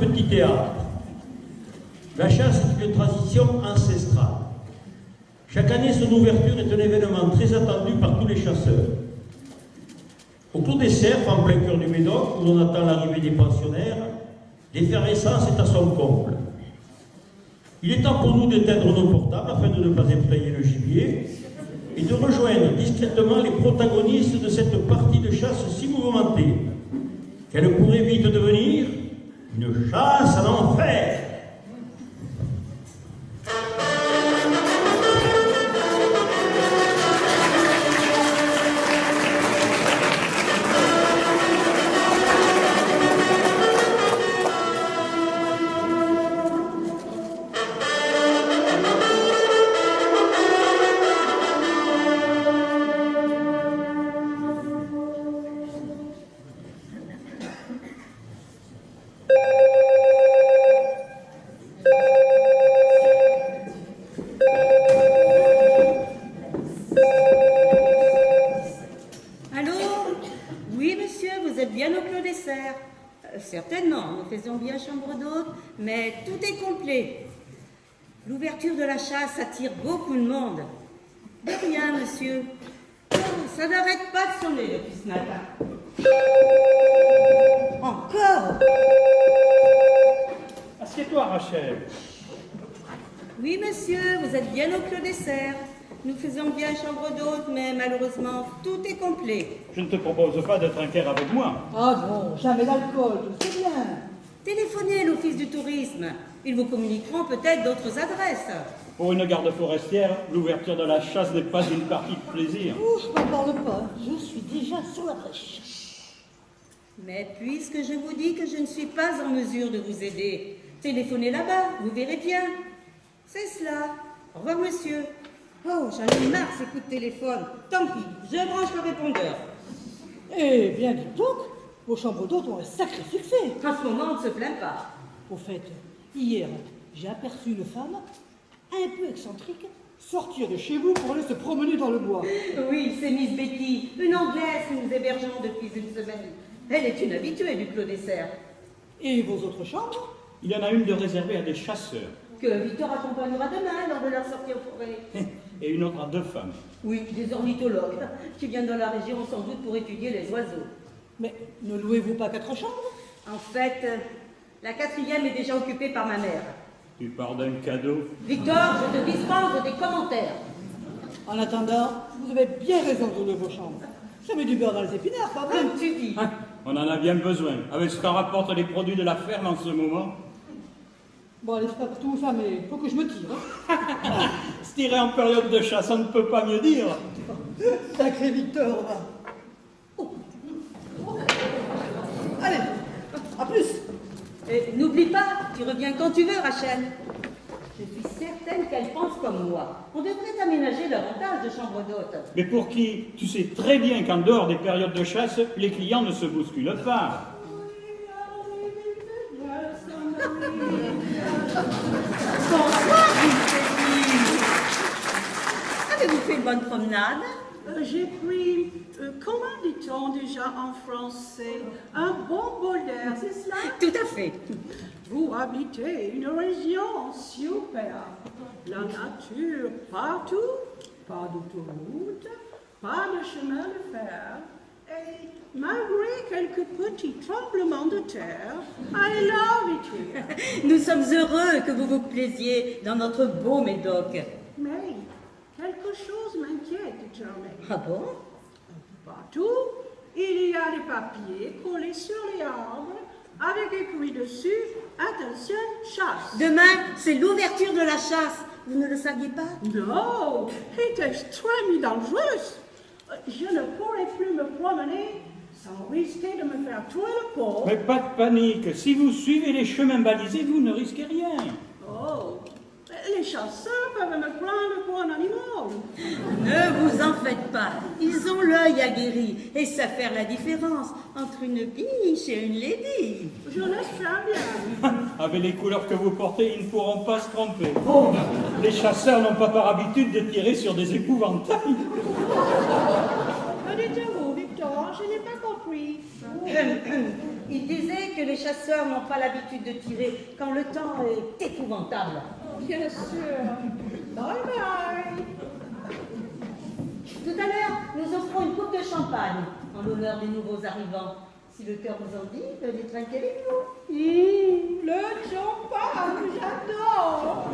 petit théâtre. La chasse est une tradition ancestrale. Chaque année, son ouverture est un événement très attendu par tous les chasseurs. Au Clos des Cerfs, en plein cœur du Médoc, où l'on attend l'arrivée des pensionnaires, l'effervescence est à son comble. Il est temps pour nous d'éteindre nos portables afin de ne pas ébatailler le gibier et de rejoindre discrètement les protagonistes de cette partie de chasse si mouvementée. Qu'elle pourrait vite devenir une chasse à l'enfer. Certainement, nous faisions bien chambre d'hôte, mais tout est complet. L'ouverture de la chasse attire beaucoup de monde. De rien, monsieur. Oh, ça n'arrête pas de sonner depuis ce matin. Encore? Assieds-toi, Rachel. Oui, monsieur, vous êtes bien au Clos des Cerfs. Nous faisions bien chambre d'hôte, mais malheureusement, tout est complet. Je ne te propose pas de trinquer avec moi. Ah non, jamais d'alcool, c'est bien. Téléphonez à l'office du tourisme. Ils vous communiqueront peut-être d'autres adresses. Pour une garde forestière, l'ouverture de la chasse n'est pas une partie de plaisir. Je n'en parle pas, je suis déjà sur la brèche. Mais puisque je vous dis que je ne suis pas en mesure de vous aider, téléphonez là-bas, vous verrez bien. C'est cela. Au revoir, monsieur. Oh, j'en ai marre ces coups de téléphone. Tant pis, je branche le répondeur. Eh bien, dites donc, vos chambres d'hôtes ont un sacré succès. En ce moment, on ne se plaint pas. Au fait, hier, j'ai aperçu une femme, un peu excentrique, sortir de chez vous pour aller se promener dans le bois. Oui, c'est Miss Betty, une Anglaise que nous hébergeons depuis une semaine. Elle est une habituée du Clos des Cerfs. Et vos autres chambres? Il y en a une de réservée à des chasseurs. Que Victor accompagnera demain lors de leur sortie en forêt. Et une autre à 2 femmes. Oui, des ornithologues qui viennent dans la région sans doute pour étudier les oiseaux. Mais ne louez-vous pas 4 chambres? En fait, la 4e est déjà occupée par ma mère. Tu parles d'un cadeau. Victor, je te dispense des commentaires. En attendant, vous avez bien raison de louer vos chambres. Ça met du beurre dans les épinards, pas vrai? Comme tu dis. On en a bien besoin. Avec ce qu'en rapportent les produits de la ferme en ce moment. Bon, allez, c'est pas pour tout ça, mais il faut que je me tire. Se tirer en période de chasse, on ne peut pas mieux dire. Sacré Victor, va. Oh. Allez, à plus. Et n'oublie pas, tu reviens quand tu veux, Rachel. Je suis certaine qu'elle pense comme moi. On devrait aménager davantage de chambres d'hôtes. Mais pour qui? Tu sais très bien qu'en dehors des périodes de chasse, les clients ne se bousculent pas. Bonsoir, avez-vous fait une bonne promenade? J'ai pris, comment dit-on déjà en français, un bon bol d'air, c'est cela? Tout à fait. Vous habitez une région super. La nature partout, pas d'autoroute, pas de chemin de fer. Et malgré quelques petits tremblements de terre, I love it here. Nous sommes heureux que vous vous plaisiez dans notre beau Médoc. Mais quelque chose m'inquiète, Jeremy. Ah bon? Partout, il y a des papiers collés sur les arbres avec écrit dessus « Attention, chasse ». Demain, c'est l'ouverture de la chasse. Vous ne le saviez pas? Non, c'est extrêmement dangereux. Je ne pourrai plus me promener sans risquer de me faire tuer le pauvre. Mais pas de panique. Si vous suivez les chemins balisés, vous ne risquez rien. Oh, les chasseurs peuvent me prendre pour un animal. Ne vous en faites pas. Ils ont l'œil aguerri et savent faire la différence entre une biche et une lady. Je l'espère bien. Avec les couleurs que vous portez, ils ne pourront pas se tromper. Les chasseurs n'ont pas par habitude de tirer sur des épouvantails. Que dites-vous, Victor? Je n'ai pas compris. Il disait que les chasseurs n'ont pas l'habitude de tirer quand le temps est épouvantable. Bien sûr. Bye bye. Tout à l'heure, nous offrons une coupe de champagne en l'honneur des nouveaux arrivants. Si le cœur vous en dit, venez trinquer avec nous. Le champagne, j'adore.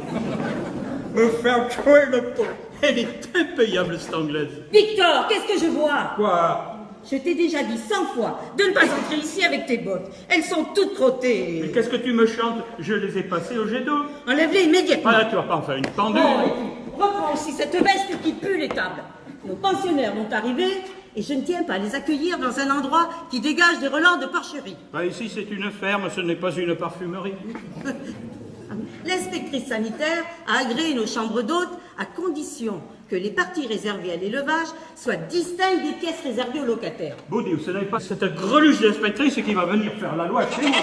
Me faire tuer le pot. Elle est impayable, cette anglaise. Victor, qu'est-ce que je vois? Quoi? Je t'ai déjà dit 100 fois de ne pas entrer ici avec tes bottes. Elles sont toutes crottées. Mais qu'est-ce que tu me chantes? Je les ai passées au jet d'eau. Enlève-les immédiatement. Ah là, tu vas pas en faire une pendule. Oh, et puis, reprends aussi cette veste qui pue les tables. Nos pensionnaires vont arriver et je ne tiens pas à les accueillir dans un endroit qui dégage des relents de porcherie. Bah, ici, c'est une ferme, ce n'est pas une parfumerie. L'inspectrice sanitaire a agréé nos chambres d'hôtes à condition que les parties réservées à l'élevage soient distinctes des pièces réservées aux locataires. Bouddhi, ce n'est pas cette greluche d'inspectrice qui va venir faire la loi chez moi.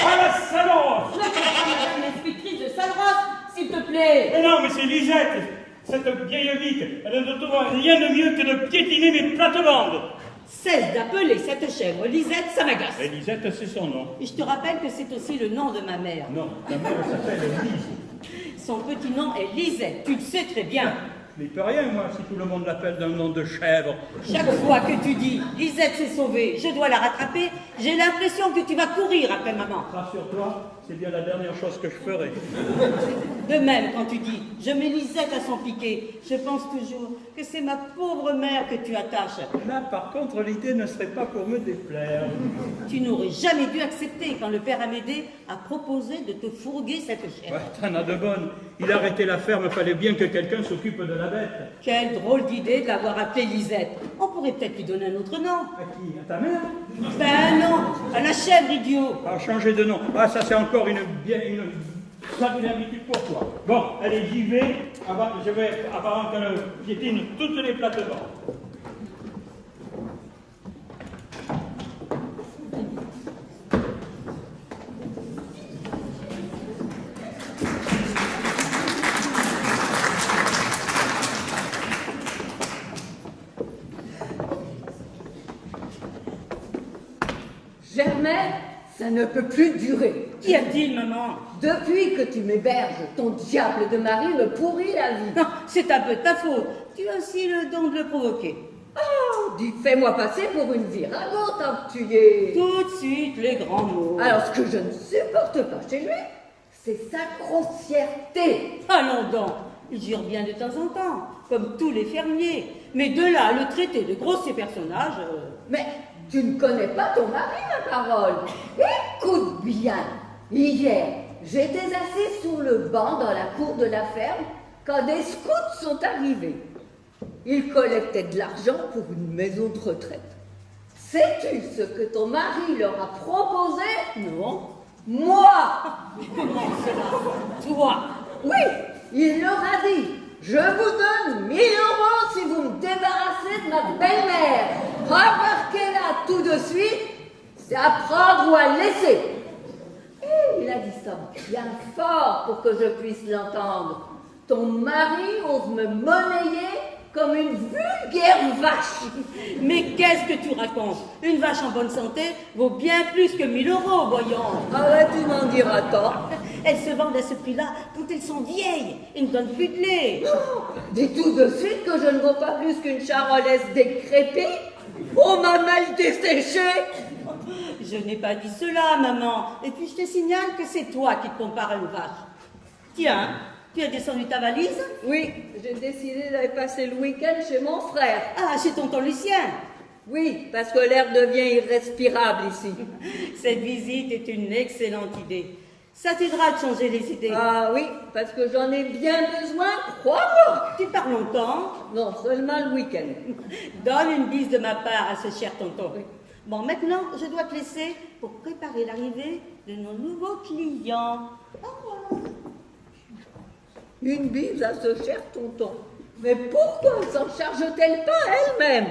Ah, la salope! Je ne sais pas, madame l'inspectrice de Salrosse, s'il te plaît. Mais non, mais c'est Lisette, cette vieille bique. Elle ne trouve rien de mieux que de piétiner mes plates-bandes. Cesse d'appeler cette chèvre Lisette, ça m'agace. Et Lisette, c'est son nom. Et je te rappelle que c'est aussi le nom de ma mère. Non, ta mère s'appelle Lise. Son petit nom est Lisette, tu le sais très bien. Mais il peut rien, moi, si tout le monde l'appelle d'un nom de chèvre. Chaque fois que tu dis Lisette s'est sauvée, je dois la rattraper, j'ai l'impression que tu vas courir après maman. Rassure-toi, c'est bien la dernière chose que je ferai. De même, quand tu dis je mets Lisette à son piquet, je pense toujours que c'est ma pauvre mère que tu attaches. Là, par contre, l'idée ne serait pas pour me déplaire. Tu n'aurais jamais dû accepter quand le père Amédée a proposé de te fourguer cette chèvre. Ouais, t'en as de bonnes. Il a arrêté la ferme, fallait bien que quelqu'un s'occupe de la bête. Quelle drôle d'idée de l'avoir appelée Lisette. On pourrait peut-être lui donner un autre nom. À qui? À ta mère? Ben non, à la chèvre, idiot. Ah, changer de nom. Ah, ça c'est encore une sale habitude pour toi. Bon, allez, j'y vais. Je vais avant qu'elle piétine toutes les plates-bandes. Germaine, ça ne peut plus durer. Qu'y a-t-il, maman? Depuis que tu m'héberges, ton diable de mari me pourrit la vie. Non, c'est un peu de ta faute. Tu as aussi le don de le provoquer. Oh, dis, fais-moi passer pour une virago tant que tu y es. Tout de suite, les grands mots. Alors, ce que je ne supporte pas chez lui, c'est sa grossièreté. Allons donc, il jure bien de temps en temps, comme tous les fermiers. Mais de là, à le traiter de grossier personnage... Mais tu ne connais pas ton mari, ma parole. Écoute bien. Hier, j'étais assis sous le banc dans la cour de la ferme quand des scouts sont arrivés. Ils collectaient de l'argent pour une maison de retraite. Sais-tu ce que ton mari leur a proposé? Non. Moi! Comment cela? Toi? Oui, il leur a dit, je vous donne 1 000 € si vous me débarrassez de ma belle-mère. Remarquez-la tout de suite, c'est à prendre ou à laisser. Et il a dit ça bien fort pour que je puisse l'entendre. Ton mari ose me monnayer comme une vulgaire vache. Mais qu'est-ce que tu racontes? Une vache en bonne santé vaut bien plus que 1 000 €, voyons. Arrête, tu m'en diras tant. Elles se vendent à ce prix-là quand elles sont vieilles et ne donnent plus de lait. Dis tout de suite que je ne vaux pas plus qu'une charolaise décrépite. Oh, ma mal desséchée. Je n'ai pas dit cela, maman. Et puis je te signale que c'est toi qui te compares à une vache. Tiens, tu as descendu ta valise? Oui, j'ai décidé d'aller passer le week-end chez mon frère. Ah, chez tonton Lucien. Oui, parce que l'air devient irrespirable ici. Cette visite est une excellente idée. Ça t'aidera de changer les idées. Ah oui, parce que j'en ai bien besoin, crois-moi. Tu pars longtemps? Non, seulement le week-end. Donne une bise de ma part à ce cher tonton. Oui. Bon, maintenant, je dois te laisser pour préparer l'arrivée de nos nouveaux clients. Au revoir. Une bise à ce cher tonton. Mais pourquoi ne s'en charge-t-elle pas elle-même?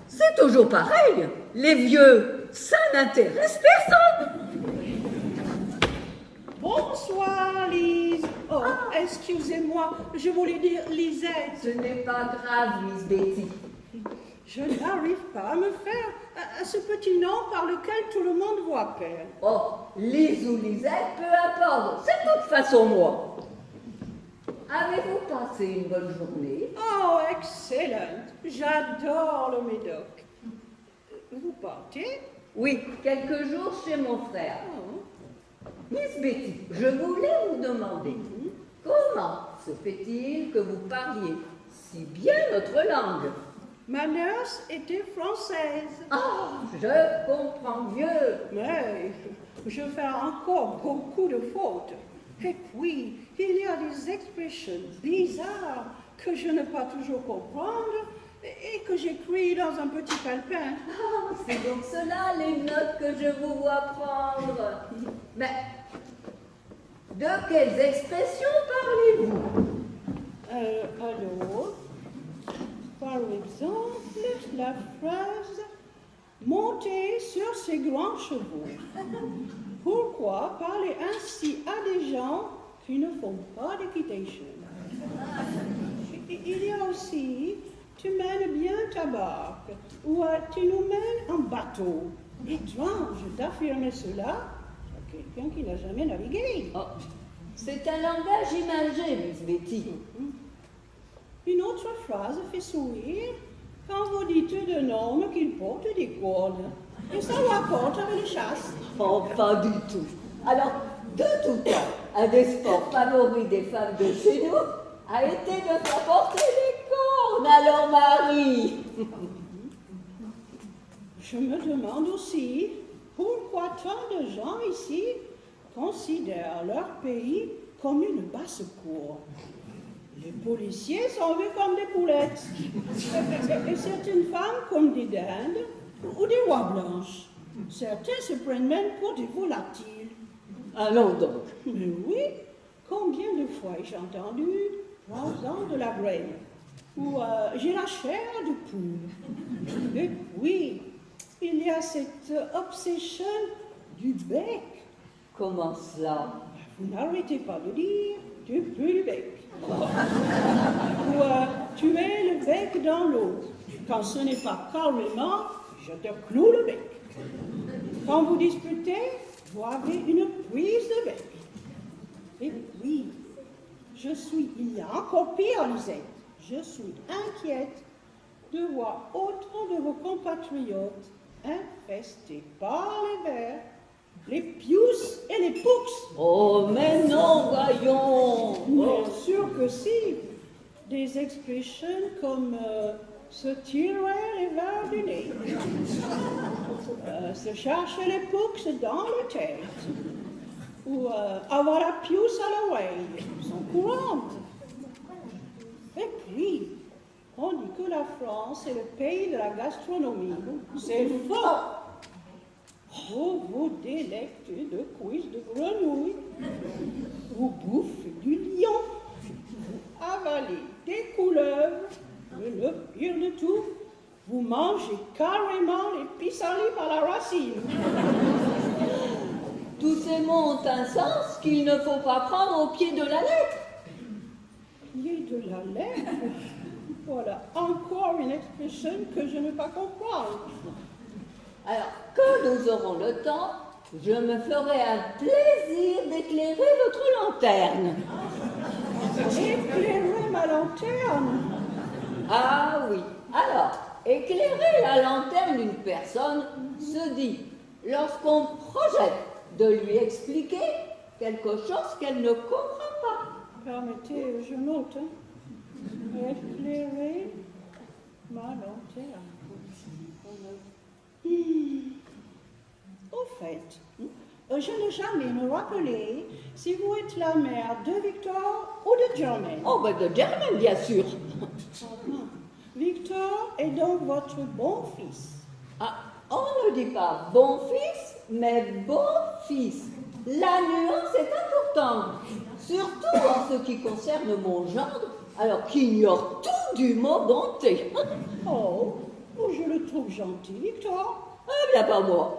C'est toujours pareil. Les vieux, ça n'intéresse personne. Bonsoir, Lise. Oh, excusez-moi, je voulais dire Lisette. Ce n'est pas grave, Miss Betty. Je n'arrive pas à me faire à ce petit nom par lequel tout le monde voit peine. Oh, Lise ou Lisette, peu importe. C'est de toute façon moi. Avez-vous passé une bonne journée? Oh, excellent. J'adore le Médoc. Vous partez? Oui, quelques jours chez mon frère. Oh. Miss Betty, je voulais vous demander, comment se fait-il que vous parliez si bien notre langue? Ma nurse était française. Ah, je comprends mieux. Mais je fais encore beaucoup de fautes. Et puis, il y a des expressions bizarres que je ne peux pas toujours comprendre et que j'écris dans un petit calepin. Ah, c'est donc cela les notes que je vous vois prendre. Mais de quelles expressions parlez-vous? Alors, par exemple, la phrase « monter sur ses grands chevaux ». Pourquoi parler ainsi à des gens qui ne font pas d'équitation? Il y a aussi « tu mènes bien ta barque » ou « tu nous mènes en bateau ». Étrange d'affirmer cela à quelqu'un qui n'a jamais navigué. Oh, c'est un langage imagé, Miss Betty. Une autre phrase fait sourire quand vous dites d'un homme qu'il porte des cornes. Et ça rapporte avec les chasses. Oh, pas du tout. Alors, de tout temps, un des sports favoris des femmes de chez nous a été de faire porter des cornes à leur mari. Je me demande aussi pourquoi tant de gens ici considèrent leur pays comme une basse-cour. Les policiers sont vus comme des poulettes et certaines femmes comme des dindes ou des rois blanches. Certains se prennent même pour des volatiles. Allons donc. Mais oui, combien de fois ai-je entendu « prends-en de la graine » ou j'ai la chair de poule ». Et oui, il y a cette obsession du bec. Comment cela? Vous n'arrêtez pas de dire « tu pues le bec ». Ou tu mets le bec dans l'eau. Quand ce n'est pas carrément, je te cloue le bec. Quand vous disputez, vous avez une prise de bec. Et puis, il y a encore pire, Lisette. Je suis inquiète de voir autant de vos compatriotes infestés par les vers, les pious et les poucs. Oh, mais non, voyons. Bien sûr que si. Des expressions comme se tirer les verres du nez, se chercher les poucs dans la tête, ou avoir la piousse à l'oreille sont courantes. Et puis, on dit que la France est le pays de la gastronomie. C'est faux. Vous vous délectez de cuisses de grenouille, vous bouffez du lion, vous avalez des couleuvres, mais le pire de tout, vous mangez carrément les pissenlits par la racine. Tous ces mots ont un sens qu'il ne faut pas prendre au pied de la lettre. Pied de la lettre? Voilà, encore une expression que je ne peux pas comprendre. Alors, quand nous aurons le temps, je me ferai un plaisir d'éclairer votre lanterne. Éclairer ma lanterne. Ah oui. Alors, éclairer la lanterne d'une personne se dit lorsqu'on projette de lui expliquer quelque chose qu'elle ne comprend pas. Permettez, je note. Éclairer ma lanterne. Au fait, je n'ai jamais me rappelé si vous êtes la mère de Victor ou de Germaine. Oh, ben de Germaine, bien sûr. Victor est donc votre bon fils. Ah, on ne dit pas bon fils, mais bon fils. La nuance est importante, surtout en ce qui concerne mon gendre, alors qu'il ignore tout du mot bonté. Oh, je le trouve gentil, Victor. Ah bien pas moi.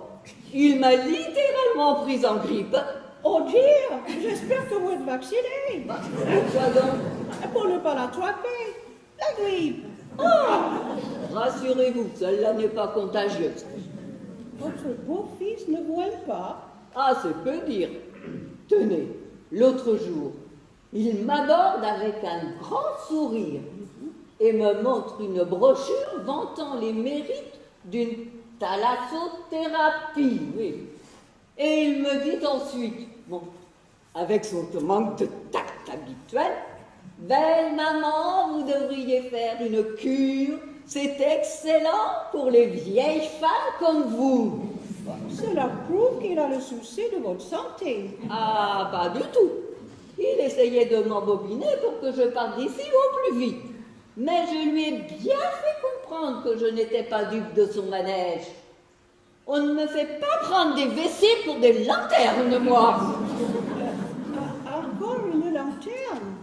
Il m'a littéralement prise en grippe. Oh dire, j'espère que vous êtes vacciné. Pourquoi donc? Pour ne pas l'attraper. La grippe. Oh, rassurez-vous, celle-là n'est pas contagieuse. Votre beau-fils ne vous aime pas? Ah, c'est peu dire. Tenez, l'autre jour, il m'aborde avec un grand sourire et me montre une brochure vantant les mérites d'une thalassothérapie. Oui. Et il me dit ensuite, bon, avec son manque de tact habituel, « Belle maman, vous devriez faire une cure, c'est excellent pour les vieilles femmes comme vous. » Cela prouve qu'il a le souci de votre santé. Ah, pas du tout. Il essayait de m'embobiner pour que je parte d'ici au plus vite. Mais je lui ai bien fait comprendre que je n'étais pas dupe de son manège. On ne me fait pas prendre des vessies pour des lanternes, moi. Encore une lanterne?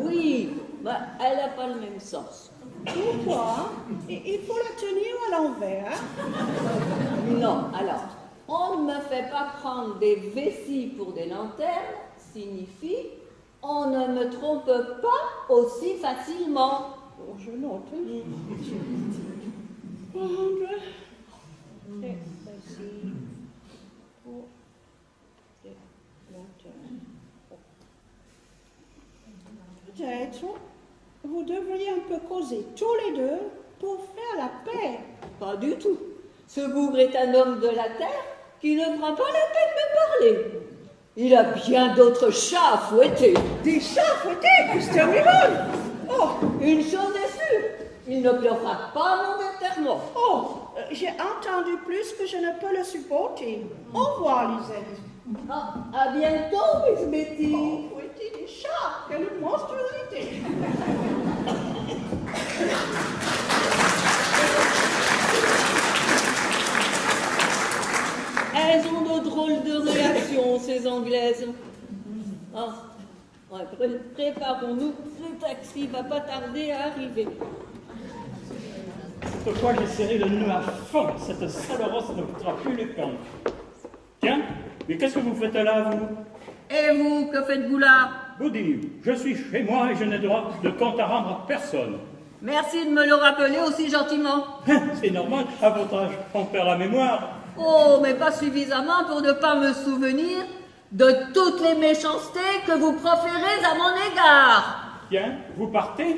Oui, bah, elle n'a pas le même sens. Pourquoi? Il faut la tenir à l'envers. Non, alors, on ne me fait pas prendre des vessies pour des lanternes signifie on ne me trompe pas aussi facilement. Oh, je note. Prendre des vessies pour des lanternes. Peut-être vous devriez un peu causer tous les deux pour faire la paix. Pas du tout. Ce bougre est un homme de la terre qui ne prend pas la peine de me parler. Il a bien d'autres chats à fouetter. Des chats fouettés, Mr. Mimon! Oh, Une chose est sûre, il ne pleurera pas mon enterrement. j'ai entendu plus que je ne peux le supporter. Au revoir, Lisette. Ah, à bientôt, Miss Betty. Fouetter des chats, quelle monstruosité! Elles ont de drôles de réactions, ces Anglaises. Ah, ouais, préparons-nous, le taxi va pas tarder à arriver. Cette fois, j'ai serré le nœud à fond. Cette sale rosse ne coûtera plus les camps. Tiens, mais qu'est-ce que vous faites là, vous? Et vous, que faites-vous là? Vous dites, je suis chez moi et je n'ai droit de compte à rendre à personne. Merci de me le rappeler aussi gentiment. C'est normal, à votre âge, on perd la mémoire. Oh, mais pas suffisamment pour ne pas me souvenir de toutes les méchancetés que vous proférez à mon égard. Tiens, vous partez?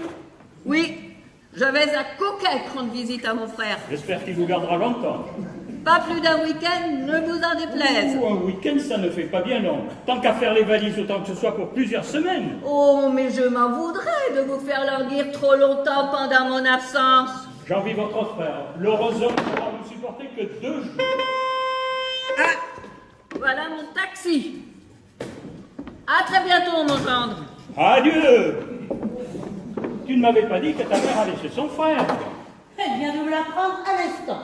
Oui, je vais à Coquet rendre visite à mon frère. J'espère qu'il vous gardera longtemps. Pas plus d'un week-end, ne vous en déplaise. Oh, un week-end, ça ne fait pas bien long. Tant qu'à faire les valises, autant que ce soit pour plusieurs semaines. Oh, mais je m'en voudrais de vous faire languir trop longtemps pendant mon absence. J'envie votre frère. L'heureux homme ne pourra vous supporter que 2 jours. Ah, voilà mon taxi. À très bientôt, mon gendre. Adieu. Tu ne m'avais pas dit que ta mère allait chez son frère. Elle vient de me l'apprendre à l'instant.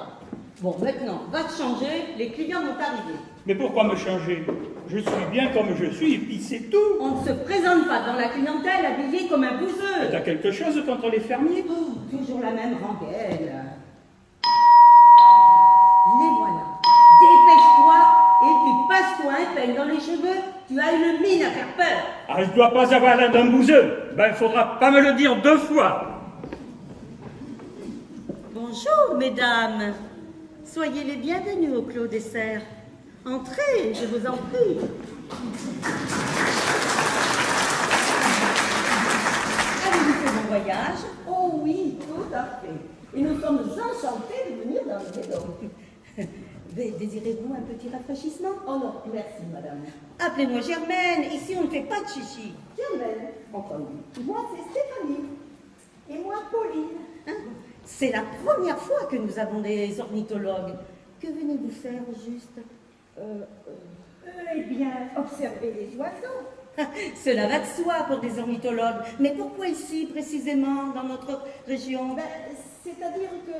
Bon, maintenant, va te changer, les clients vont arriver. Mais pourquoi me changer? Je suis bien comme je suis et puis c'est tout. On ne se présente pas dans la clientèle habillée comme un bouseux. T'as quelque chose contre les fermiers? Oh, toujours la même rengaine. Les voilà. Dépêche-toi et puis passe-toi un peigne dans les cheveux. Tu as une mine à faire peur. Ah, je dois pas avoir l'air d'un bouseux. Ben, faudra pas me le dire 2 fois. Bonjour, mesdames. Soyez les bienvenus au Clos des Serres. Entrez, je vous en prie. Avez-vous fait mon voyage? Oh oui, tout à fait. Et nous sommes enchantés de venir dans le Médoc. Désirez-vous un petit rafraîchissement? Oh non, merci, madame. Appelez-moi Germaine, ici on ne fait pas de chichi. Germaine, entendu. Moi, c'est Stéphanie. Et moi, Pauline. Hein? C'est la première fois que nous avons des ornithologues. Que venez-vous faire au juste? Eh bien, observer les oiseaux. Cela va de soi pour des ornithologues. Mais pourquoi ici, précisément, dans notre région? C'est-à-dire que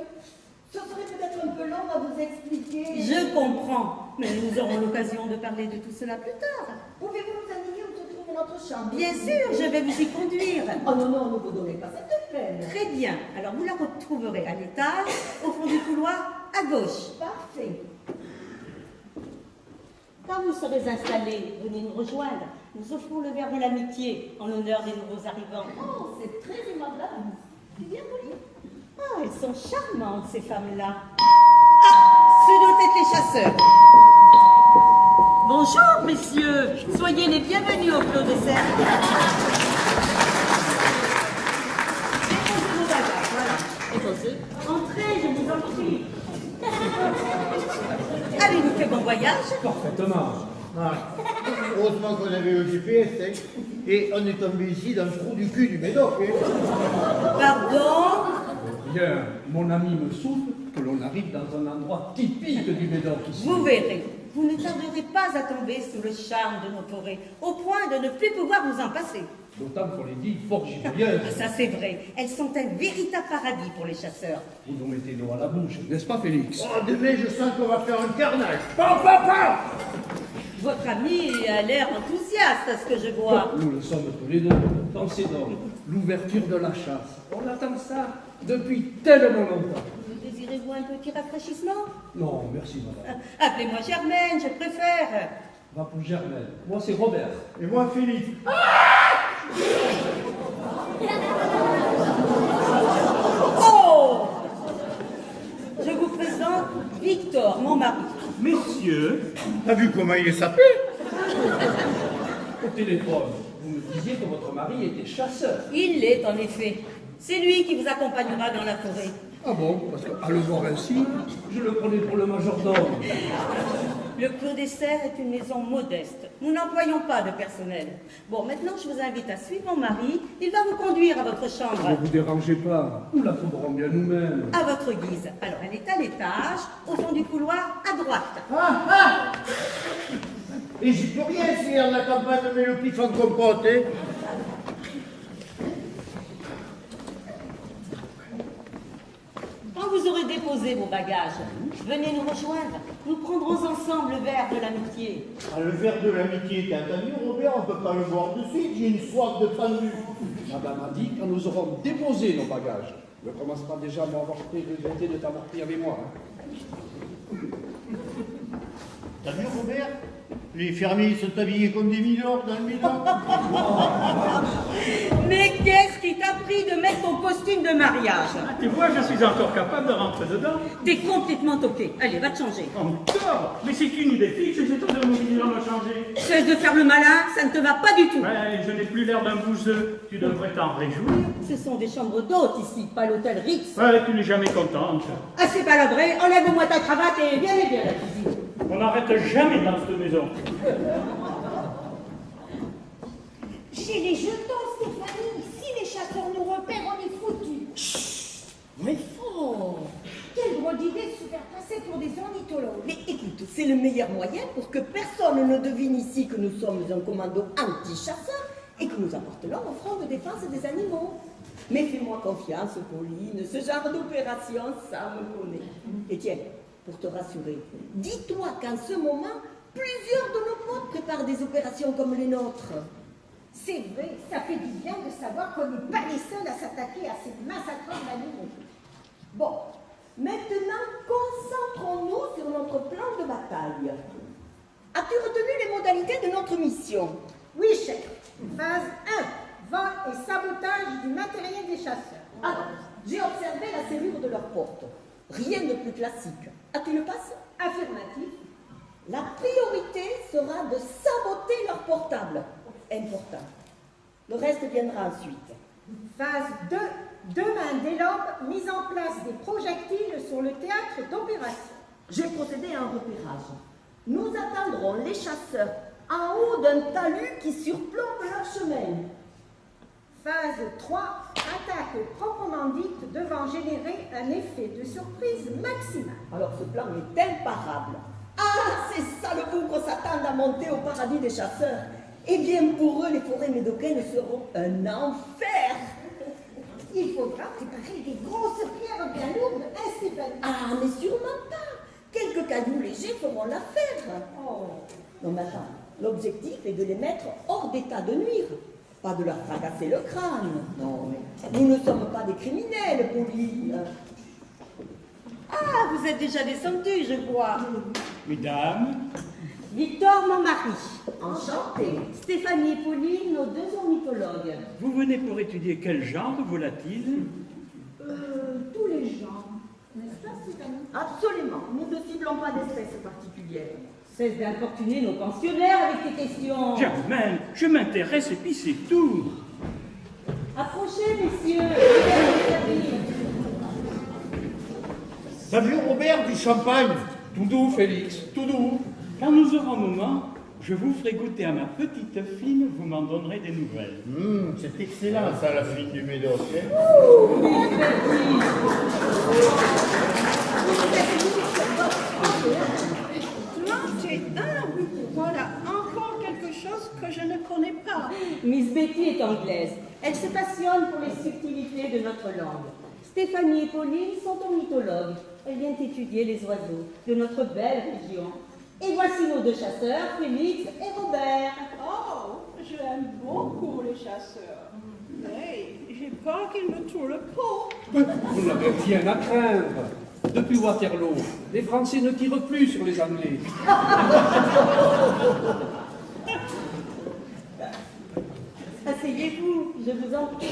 ce serait peut-être un peu long à vous expliquer. Je comprends, mais nous aurons l'occasion de parler de tout cela plus tard. Pouvez-vous nous indiquer où se trouve notre chambre? Bien sûr, je vais vous y conduire. Oh non, non, ne vous donnez pas cette peine. Très bien. Alors vous la retrouverez à l'étage, au fond du couloir, à gauche. Parfait. Quand vous serez installés, venez nous rejoindre. Nous offrons le verre de l'amitié en l'honneur des nouveaux arrivants. Oh, c'est très aimable à vous. C'est bien poli. Ah, Ah, elles sont charmantes, ces femmes-là. Ah, ce doivent être les chasseurs. Bonjour, messieurs. Soyez les bienvenus au Clos des Cerfs. Déposez vos bagages, voilà. Déposez. Entrez, je vous en prie. Avez-vous fait bon voyage? Parfaitement. Ah, heureusement qu'on avait le GPS, hein. Et on est tombé ici dans le trou du cul du Médoc. Hein. Pardon? Bien, mon ami me souffle que l'on arrive dans un endroit typique du Médoc ici. Vous verrez. Vous ne tarderez pas à tomber sous le charme de nos forêts, au point de ne plus pouvoir vous en passer. D'autant qu'on les dit fort gibieuses. Ah, ça c'est vrai. Elles sont un véritable paradis pour les chasseurs. Vous nous mettez l'eau à la bouche, n'est-ce pas, Félix? Oh, demain, je sens qu'on va faire un carnage. Votre ami a l'air enthousiaste à ce que je vois. Nous le sommes tous les deux. Pensez donc, l'ouverture de la chasse. On attend ça depuis tellement longtemps. Désirez-vous un petit rafraîchissement? Non, merci, madame. Appelez-moi Germaine, je préfère. Va pour Germaine. Moi, c'est Robert. Et moi, Philippe. Oh! Je vous présente Victor, mon mari. Messieurs, T'as vu comment il est sapé? Au téléphone, vous me disiez que votre mari était chasseur. Il l'est en effet. C'est lui qui vous accompagnera dans la forêt. Ah bon? Parce qu'à le voir ainsi, je le prenais pour le majordome. Le Clos des Cerfs est une maison modeste. Nous n'employons pas de personnel. Bon, maintenant, je vous invite à suivre mon mari. Il va vous conduire à votre chambre. Ne vous dérangez pas, nous la trouverons bien nous-mêmes. À votre guise. Alors, elle est à l'étage, au fond du couloir, à droite. Et j'y peux rien si on n'attend pas de mettre le pif en compote, hein. Quand vous aurez déposé vos bagages, venez nous rejoindre. Nous prendrons ensemble le verre de l'amitié. Ah, le verre de l'amitié, t'as entendu, Robert? On peut pas le boire de suite, j'ai une soif de pendu. Madame a dit quand nous aurons déposé nos bagages. Ne commence pas déjà à m'avoir fait regretter de t'avoir pris avec moi. Hein. T'as vu, Robert? Les fermiers sont habillés comme des milords dans le Médoc. Mais qu'est-ce qui t'a pris de mettre ton costume de mariage? tu vois, je suis encore capable de rentrer dedans. T'es complètement toqué. Allez, va te changer. Encore? Mais c'est une idée fixe, c'est tout de me me changer. Cesse de faire le malin, ça ne te va pas du tout. Ouais, je n'ai plus l'air d'un bouseux. Tu devrais t'en réjouir. Ce sont des chambres d'hôtes ici, pas l'hôtel Ritz. Ouais, tu n'es jamais contente. Assez palabré, enlève-moi ta cravate et viens m'aider à la cuisine. On n'arrête jamais dans cette maison. J'ai les jetons, Stéphanie. Si les chasseurs nous repèrent, on est foutus. Chut! Mais fort! Quelle drôle d'idée de se faire passer pour des ornithologues. Mais écoute, c'est le meilleur moyen pour que personne ne devine ici que nous sommes un commando anti-chasseur et que nous apportons au front de défense des animaux. Mais fais-moi confiance, Pauline, ce genre d'opération, ça me connaît. Et tiens, pour te rassurer, dis-toi qu'en ce moment, plusieurs de nos potes préparent des opérations comme les nôtres. C'est vrai, ça fait du bien de savoir qu'on n'est pas les seuls à s'attaquer à ces massacreurs d'animaux. Bon, maintenant, concentrons-nous sur notre plan de bataille. As-tu retenu les modalités de notre mission? Oui, chef. Phase 1. Vol et sabotage du matériel des chasseurs. Alors, j'ai observé la serrure de leur porte. Rien de plus classique. As-tu le passe? Affirmatif. La priorité sera de saboter leur portable. Important. Le reste viendra ensuite. Phase 2. Demain, dès l'aube, mise en place des projectiles sur le théâtre d'opération. J'ai procédé à un repérage. Nous attendrons les chasseurs en haut d'un talus qui surplombe leur chemin. Phase 3. Attaque proprement dite devant générer un effet de surprise maximal. Alors ce plan est imparable. Ah, c'est ça le coup qu'on s'attend à monter au paradis des chasseurs. Eh bien, pour eux, les forêts médocaines seront un enfer. Il faudra préparer des grosses pierres bien lourdes, hein, Stéphanie? Ah, mais sûrement pas. Quelques cailloux légers feront l'affaire. Oh. Non, mais attends, l'objectif est de les mettre hors d'état de nuire. Pas de leur fracasser le crâne. Non, mais nous ne sommes pas des criminels, Pauline. Ah, vous êtes déjà descendu, je vois. Mesdames, Victor, mon mari. Enchanté. Stéphanie et Pauline, nos deux ornithologues. vous venez pour étudier quel genre de volatile? Tous les gens, n'est-ce pas, Stéphanie? Absolument. Nous ne ciblons pas d'espèces particulières. Cesse d'importuner nos pensionnaires avec tes questions. Germaine, je m'intéresse et puis c'est tout. Approchez, messieurs. T'as vu, Robert, du champagne? Tout doux, Félix, tout doux. Quand nous aurons un moment, je vous ferai goûter à ma petite fine, vous m'en donnerez des nouvelles. C'est excellent, ça, la fine du Médoc. Hein? Plantez voilà encore quelque chose que je ne connais pas. Miss Betty est anglaise. Elle se passionne pour les subtilités de notre langue. Stéphanie et Pauline sont ornithologues. Elles viennent étudier les oiseaux de notre belle région. Et voici nos deux chasseurs, Félix et Robert. Oh, j'aime beaucoup les chasseurs. Mais j'ai peur qu'ils me trouvent le pot. Vous n'avez rien à craindre. Depuis Waterloo, les Français ne tirent plus sur les Anglais. Asseyez-vous, je vous en prie.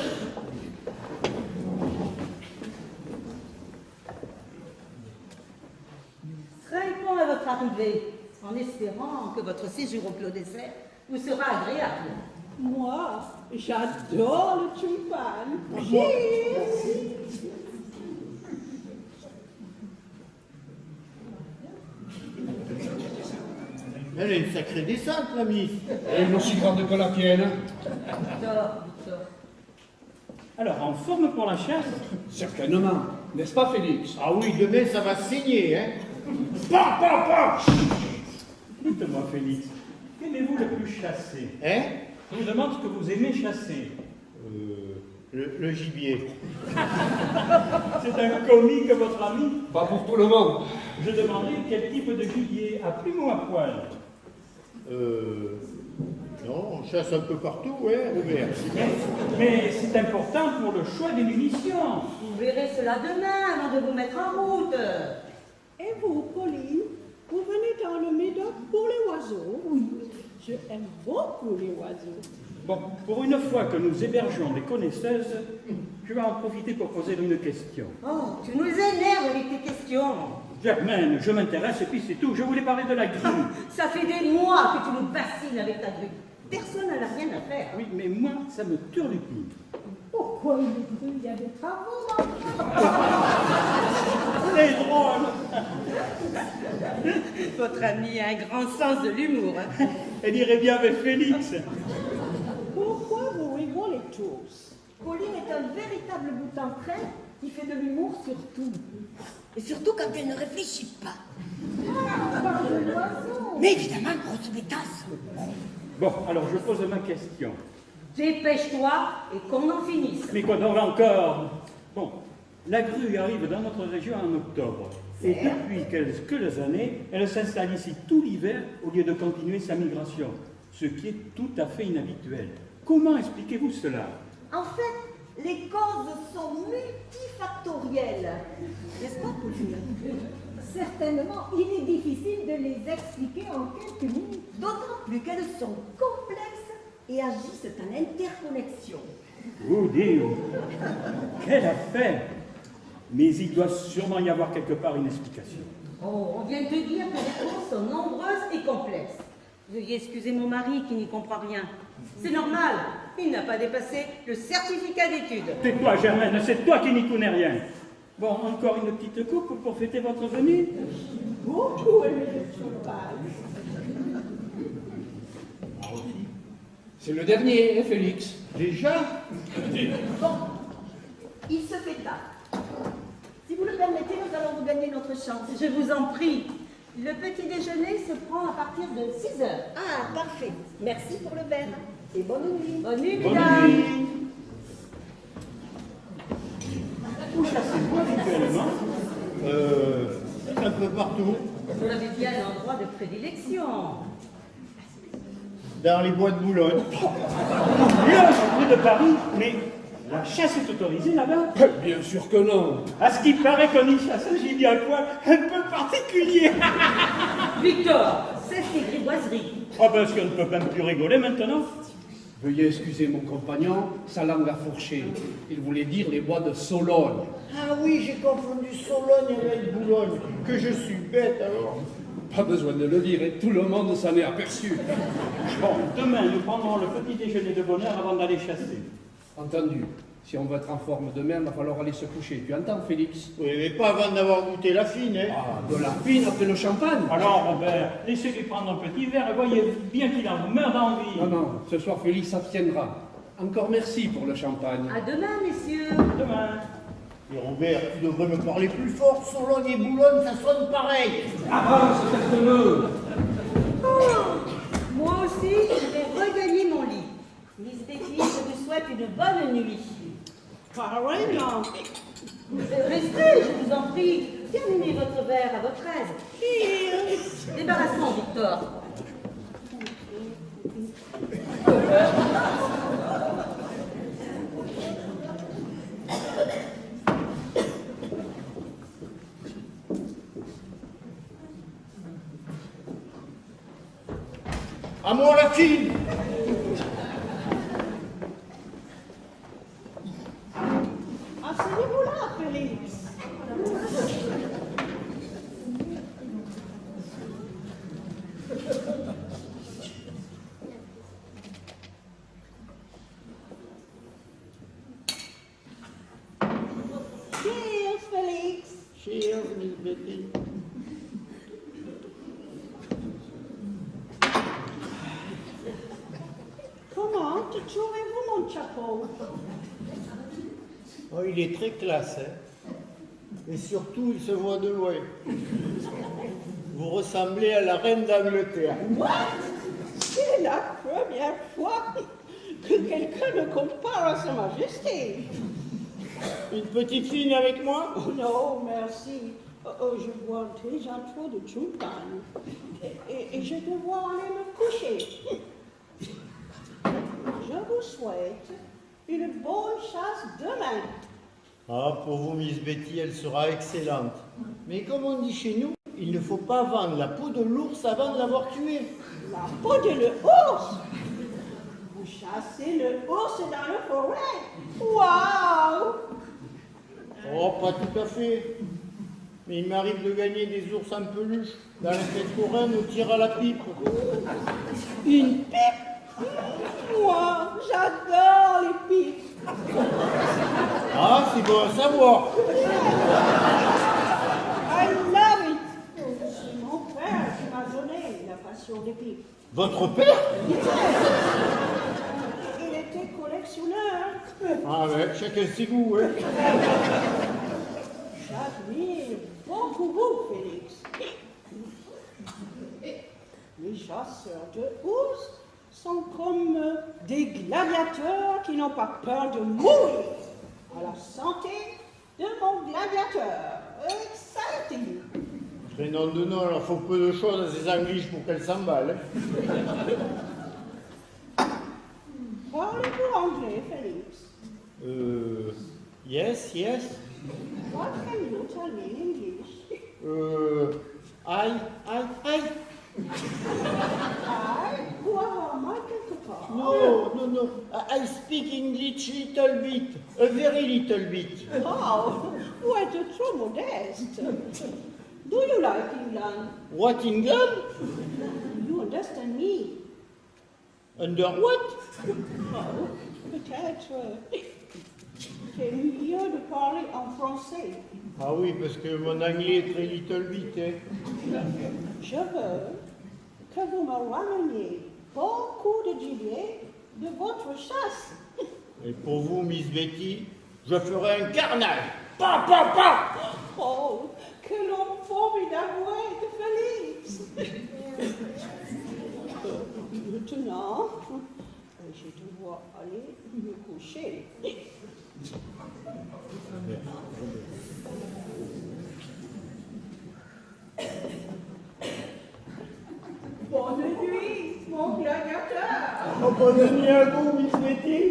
Très bon à votre arrivée, en espérant que votre séjour au Clos Dessert vous sera agréable. Moi, j'adore le champagne. Cheers. Elle est une sacrée descente, la Miss. Elle est aussi grande que la tienne. Victor. Alors, en forme pour la chasse? Certainement. N'est-ce pas, Félix? Ah oui, demain, ça va saigner, hein? Dites-moi, Félix, qu'aimez-vous le plus chasser? Hein? Je vous demande ce que vous aimez chasser. Le gibier. C'est un comique, votre ami? Pas pour tout le monde. Je demandais quel type de gibier, à plume ou à poil? Non, on chasse un peu partout, ouais, Robert. Mais c'est important pour le choix des munitions. Vous verrez cela demain avant de vous mettre en route. Et vous, Pauline, vous venez dans le Médoc pour les oiseaux? Oui, je aime beaucoup les oiseaux. Bon, pour une fois que nous hébergeons des connaisseuses, je vais en profiter pour poser une question. Oh, tu nous énerves avec tes questions. Germaine, je m'intéresse et puis c'est tout. Je voulais parler de la grue. Ça fait des mois que tu nous bassines avec ta grue. Personne n'a rien à faire. Oui, mais moi, ça me turlupine. Pourquoi il y a des travaux, là? C'est drôle. Votre ami a un grand sens de l'humour. Elle irait bien avec Félix. Pourquoi vous rigolez tous? Pauline est un véritable bout en train qui fait de l'humour sur tout. Et surtout quand elle ne réfléchit pas. Parle de l'oiseau. Mais évidemment, grosse bétasse. Bon, alors je pose ma question. Dépêche-toi et qu'on en finisse. Mais quoi donc encore? Bon, la grue arrive dans notre région en octobre. Et depuis quelques années, elle s'installe ici tout l'hiver au lieu de continuer sa migration. Ce qui est tout à fait inhabituel. Comment expliquez-vous cela? En fait, les causes sont multifactorielles. N'est-ce pas, Pauline? Certainement, il est difficile de les expliquer en quelques minutes. D'autant plus qu'elles sont complexes et agissent en interconnexion. Oh Dieu! Quelle affaire! Mais il doit sûrement y avoir quelque part une explication. Oh, on vient de te dire que les réponses sont nombreuses et complexes. Veuillez excuser mon mari qui n'y comprend rien. C'est normal, il n'a pas dépassé le certificat d'études. Tais-toi, Germaine, c'est toi qui n'y connais rien. Bon, encore une petite coupe pour fêter votre venue? Beaucoup aimé le champagne. C'est le dernier, hein, Félix? Déjà? Bon, il se fait tard. Si vous le permettez, nous allons vous gagner notre chance. Je vous en prie. Le petit déjeuner se prend à partir de 6 heures. Ah, parfait. Merci pour le verre. Et bonne nuit. Bonne nuit, Bonne mesdames. nuit. Où chassez-vous habituellement? Un peu partout. Vous avez bien un endroit de prédilection. Dans les bois de Boulogne. Là, je suis de Paris, mais la chasse est autorisée là-bas? Bien sûr que non. À ce qui paraît qu'on y chasse un gibier à poil un peu particulier. Victor, c'est tes grivoiseries. Oh, parce qu'on ne peut même plus rigoler maintenant. Veuillez excuser mon compagnon, sa langue a fourché. Il voulait dire les bois de Sologne. Ah oui, j'ai confondu Sologne avec Boulogne. Que je suis bête alors. Pas besoin de le dire, et tout le monde s'en est aperçu. Bon, demain, nous prendrons le petit déjeuner de bonne heure avant d'aller chasser. Entendu. Si on veut être en forme demain, il va falloir aller se coucher. Tu entends, Félix? Oui, mais pas avant d'avoir goûté la fine, hein. Ah, de la fine après le champagne. Alors, Robert, laissez-lui prendre un petit verre et voyez bien qu'il en meurt d'envie. Non, non, ce soir, Félix s'abstiendra. Encore merci pour le champagne. À demain, messieurs. Demain. Et Robert, tu devrais me parler plus fort. Sologne et Boulogne, ça sonne pareil. Avance, teste-le. Moi aussi, je vais regagner mon lit. Miss Betty, je vous souhaite une bonne nuit. Carrément. Restez, je vous en prie. Terminez votre verre à votre aise. Cheers. Débarrassons, Victor. À moi la fine. Asseyez-vous là, Félix. Cheers, Félix. Cheers, Miss Betty. Comment te trouvez-vous, mon chapeau? Oh, il est très classe, hein. Et surtout, il se voit de loin. Vous ressemblez à la reine d'Angleterre. What? C'est la première fois que quelqu'un me compare à Sa Majesté. Une petite fine avec moi? Oh non, merci. Je bois déjà trop de champagne. Et je dois aller me coucher. Je vous souhaite une bonne chasse demain. Ah, pour vous, Miss Betty, elle sera excellente. Mais comme on dit chez nous, il ne faut pas vendre la peau de l'ours avant de l'avoir tué. La peau de l'ours. Vous chassez le ours dans la forêt. Waouh! Oh, pas tout à fait. Mais il m'arrive de gagner des ours en peluche dans les fêtes foraines au tir à la pipe. Une pipe? Moi, j'adore les pipes. Ah, c'est bon à savoir. I love it. C'est mon père qui m'a donné la passion des pipes. Votre père? Il était collectionneur. Ah ouais, chacun ses goûts, hein. J'admire beaucoup vous, Félix. Les chasseurs de ours sont comme des gladiateurs qui n'ont pas peur de mourir. À la santé de mon gladiateur. Exciting. Prénom de nom, alors faut peu de choses à ces angliches pour qu'elles s'emballent. Parlez-vous anglais, Félix? Yes, yes. What can you tell me in English? I. Vous avoir mal quelque part? No. I speak English little bit. A very little bit. Oh, vous êtes trop modeste. Do you like England? What, England? You understand me? Under what? Oh, peut-être. C'est mieux de parler en français. Ah oui, parce que mon anglais est très little bit, hein. Je veux que vous me rameniez beaucoup de gibier de votre chasse. Et pour vous, Miss Betty, je ferai un carnage. Pa! Oh, quel homme formidable de Félix. Maintenant, je dois aller me coucher. Bonne nuit, mon gladiateur. Bonne nuit à vous, Miss Betty.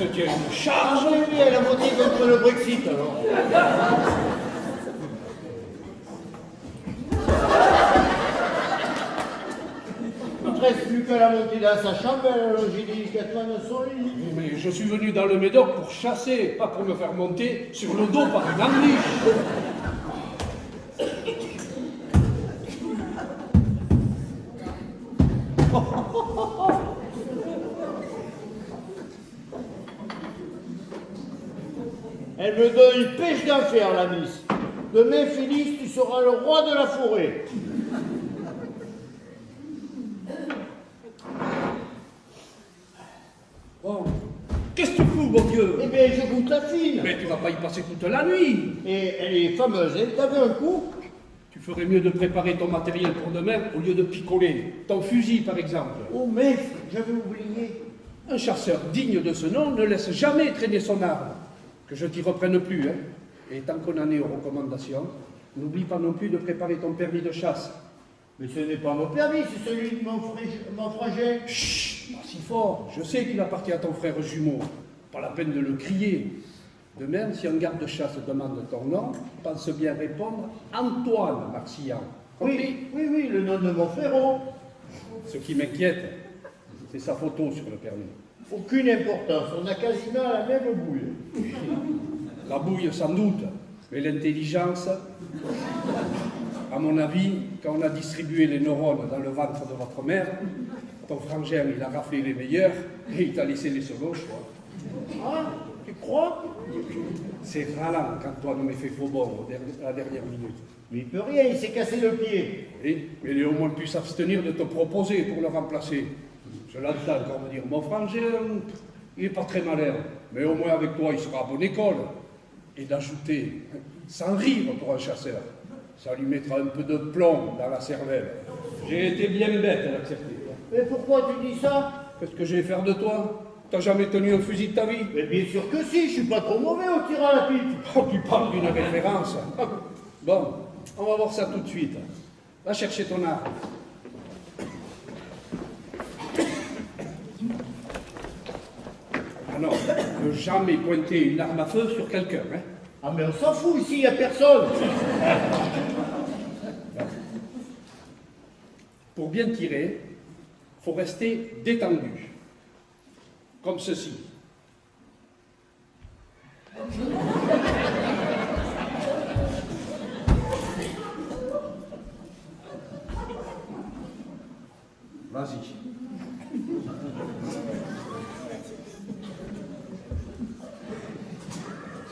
se tient une charge. Ah oui, elle a voté contre le Brexit alors. Il ne reste plus qu'à la monter dans sa chambre, elle a logé délicatement dans son lit. Mais je suis venu dans le Médoc pour chasser, pas pour me faire monter sur le dos par une amiche. Elle me donne une pêche d'enfer, la miss. Demain, Félix, tu seras le roi de la forêt. Oh, qu'est-ce que tu fous, mon Dieu? Eh bien, je goûte la fine. Mais tu vas pas y passer toute la nuit. Et elle est fameuse, hein. T'as vu un coup? Tu ferais mieux de préparer ton matériel pour demain au lieu de picoler. Ton fusil, par exemple. Oh, mais j'avais oublié. Un chasseur digne de ce nom ne laisse jamais traîner son arme. Que je t'y reprenne plus, hein. Et tant qu'on en est aux recommandations, n'oublie pas non plus de préparer ton permis de chasse. Mais ce n'est pas mon permis, c'est celui de mon frangin. Chut, pas si fort. Je sais qu'il appartient à ton frère jumeau. Pas la peine de le crier. De même, si un garde de chasse demande ton nom, pense bien répondre Antoine Marcillan. Compris? Oui, le nom de mon frérot. Ce qui m'inquiète, c'est sa photo sur le permis. Aucune importance, on a quasiment la même bouille. La bouille, sans doute, mais l'intelligence, à mon avis, quand on a distribué les neurones dans le ventre de votre mère, ton frangin, il a raflé les meilleurs et il t'a laissé les seconds choix. Ah, tu crois? C'est ralent quand toi nous m'as fait faux bon à la dernière minute. Mais il peut rien, il s'est cassé le pied. Oui, mais il est au moins pu s'abstenir de te proposer pour le remplacer. Je l'entends encore me dire, mon frangin, il n'est pas très malin, mais au moins avec toi, il sera à bonne école. Et d'ajouter, sans rire pour un chasseur, ça lui mettra un peu de plomb dans la cervelle. J'ai été bien bête à l'accepter. Mais pourquoi tu dis ça? Qu'est-ce que je vais faire de toi? T'as jamais tenu un fusil de ta vie? Mais bien sûr que si, je suis pas trop mauvais au tir à la pipe. Oh, tu parles d'une référence. Bon, on va voir ça tout de suite. Va chercher ton arme. Ah non, ne jamais pointer une arme à feu sur quelqu'un, hein? Ah mais on s'en fout ici, il n'y a personne. Pour bien tirer, il faut rester détendu. Comme ceci. Vas-y.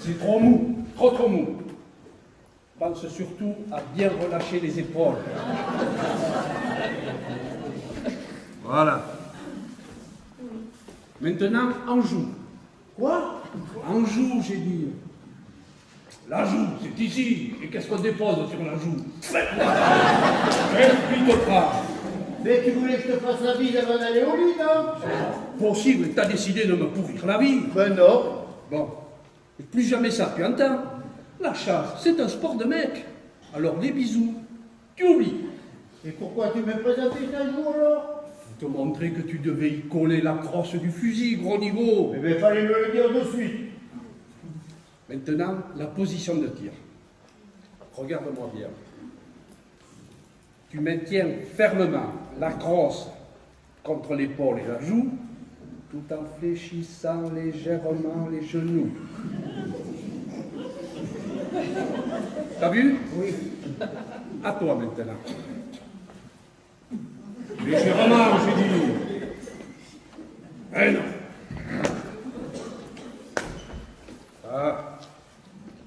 C'est trop mou, trop mou. Pense surtout à bien relâcher les épaules. Voilà. Maintenant, en joue. Quoi? En joue, j'ai dit. La joue, c'est ici. Et qu'est-ce qu'on dépose sur la joue? Explique-toi. Mais tu voulais que je te fasse la bise avant d'aller au lit, non? Possible, t'as décidé de me pourrir la vie. Ben non. Bon, et plus jamais ça, tu entends? La chasse, c'est un sport de mec. Alors les bisous, tu oublies. Et pourquoi tu m'as présenté un jour alors? Te montrer que tu devais y coller la crosse du fusil, gros niveau. Eh bien, fallait me le dire de suite. Maintenant, la position de tir. Regarde-moi bien. Tu maintiens fermement la crosse contre l'épaule et la joue, tout en fléchissant légèrement les genoux. T'as vu? Oui. À toi maintenant. Légèrement, j'ai dit. Eh non. Ah,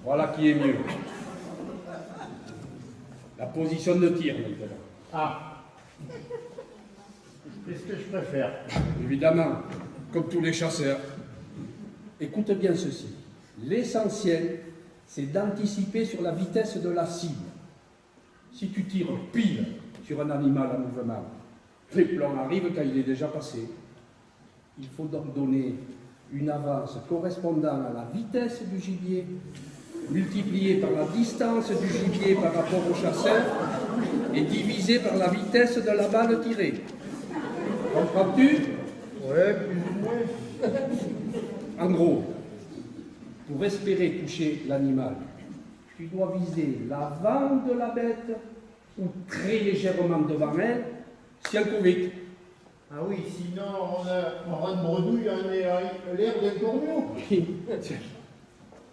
voilà qui est mieux. La position de tir maintenant. Ah. C'est ce que je préfère. Évidemment, comme tous les chasseurs. Écoute bien ceci. L'essentiel, c'est d'anticiper sur la vitesse de la cible. Si tu tires pile sur un animal en mouvement, les plans arrivent quand il est déjà passé. Il faut donc donner une avance correspondant à la vitesse du gibier, multipliée par la distance du gibier par rapport au chasseur et divisée par la vitesse de la balle tirée. Comprends-tu? Ouais, plus ou moins. En gros, pour espérer toucher l'animal, tu dois viser l'avant de la bête ou très légèrement devant elle, si elle court vite. Ah oui, sinon on aura une bredouille, l'air d'un corneau.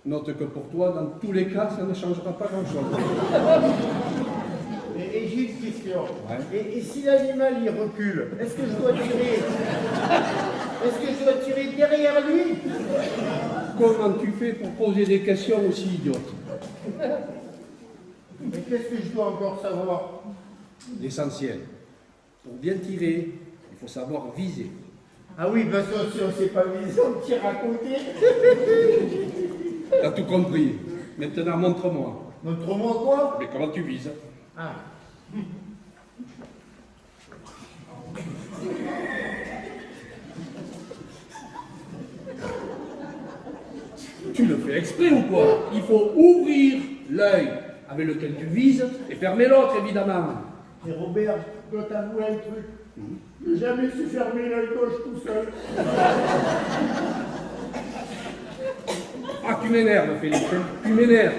Note que pour toi, dans tous les cas, ça ne changera pas grand-chose. Et j'ai une question. Ouais. Et si l'animal il recule, est-ce que je dois tirer derrière lui? Comment tu fais pour poser des questions aussi idiotes? Mais qu'est-ce que je dois encore savoir? L'essentiel. Pour bien tirer, il faut savoir viser. Ah oui, parce que si on ne sait pas viser, on tire à côté. T'as tout compris. Maintenant, montre-moi. Montre-moi quoi? Mais comment tu vises? Ah. Tu le fais exprès ou quoi? Il faut ouvrir l'œil avec lequel tu vises et fermer l'autre, évidemment. Et Robert, je dois t'avouer un truc. J'ai jamais su fermer l'œil gauche tout seul. Ah, tu m'énerves, Félix. Tu m'énerves.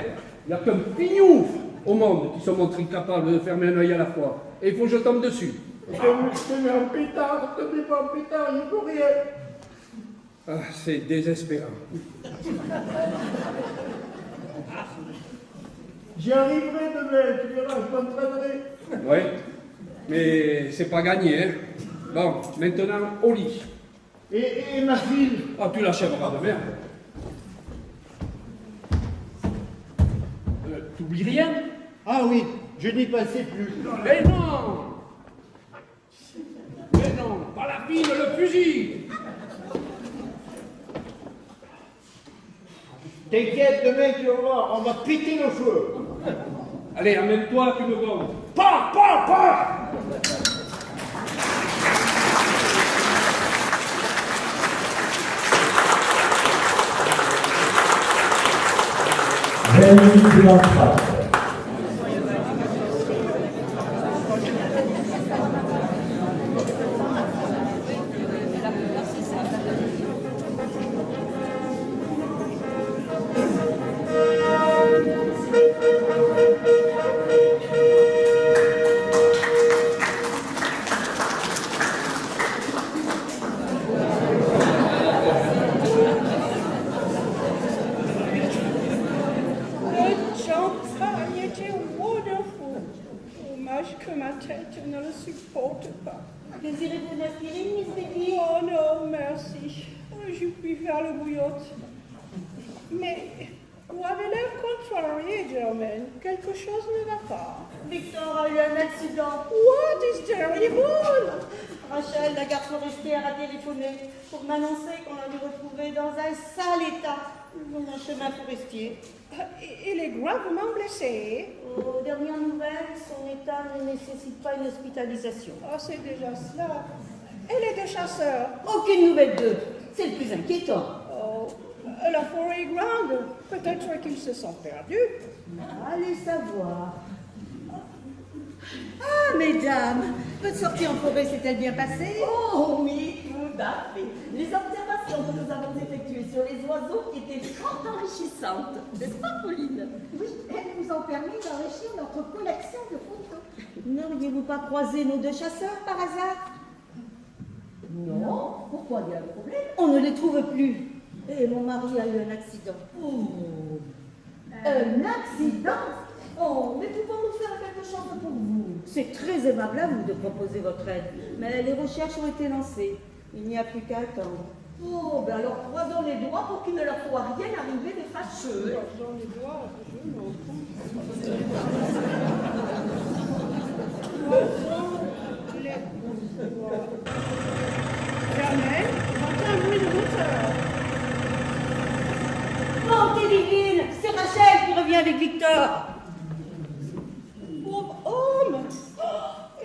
Il n'y a qu'un pignouf au monde qui se montre incapable de fermer un œil à la fois. Et il faut que je tombe dessus. Je te mets un pétard, je te mets pas un pétard, il ne peut rien. Ah, c'est désespérant. J'y arriverai demain, tu verras, je m'entraînerai. Oui, mais c'est pas gagné, hein. Bon, maintenant, au lit. Et ma fille? Ah, tu l'achèveras demain. T'oublies rien? Ah oui, je n'y pensais plus. Mais non! Mais non, pas la fille, le fusil! T'inquiète, demain tu vas voir, on va péter le feu. Allez, amène-toi, tu me gonfles. Pas, pas, pas. De l'entrave. Que ma tête ne le supporte pas. Désirez-vous une aspirine, Miss Betty? Oh non, merci. Je puis faire le bouillotte. Mais vous avez l'air contrarié, Germaine. Quelque chose ne va pas. Victor a eu un accident. What is terrible? Rachel, la garde forestière, a téléphoné pour m'annoncer qu'on l'avait retrouvé dans un sale état dans un chemin forestier. Il est gravement blessé. Aux dernières nouvelles, son état ne nécessite pas une hospitalisation. Oh, c'est déjà cela. Et les deux chasseurs? Aucune nouvelle d'eux. C'est le plus inquiétant. Oh, la forêt est grande. Peut-être qu'ils se sont perdus. Allez savoir. Ah, mesdames, votre sortie en forêt s'est-elle bien passée? Oh oui, tout à fait. Les observations que nous avons effectuées sur les oiseaux étaient fort enrichissantes. N'est-ce pas, Pauline? Oui, elles nous ont permis d'enrichir notre collection de photos. N'auriez-vous pas croisé nos deux chasseurs par hasard? Non. Pourquoi il y a un problème? On ne les trouve plus. Et mon mari a eu un accident. Oh. Un accident? Oh, mais pouvons-nous faire quelque chose pour vous? C'est très aimable à vous de proposer votre aide, mais les recherches ont été lancées. Il n'y a plus qu'à attendre. Oh, ben alors croisons les doigts pour qu'il ne leur soit rien arrivé de fâcheux. Croisons les doigts, je m'entends. Croisons les doigts. Germaine, j'entends un bruit de moteur. Montez divine, c'est Rachel qui revient avec Victor. Pauvre homme!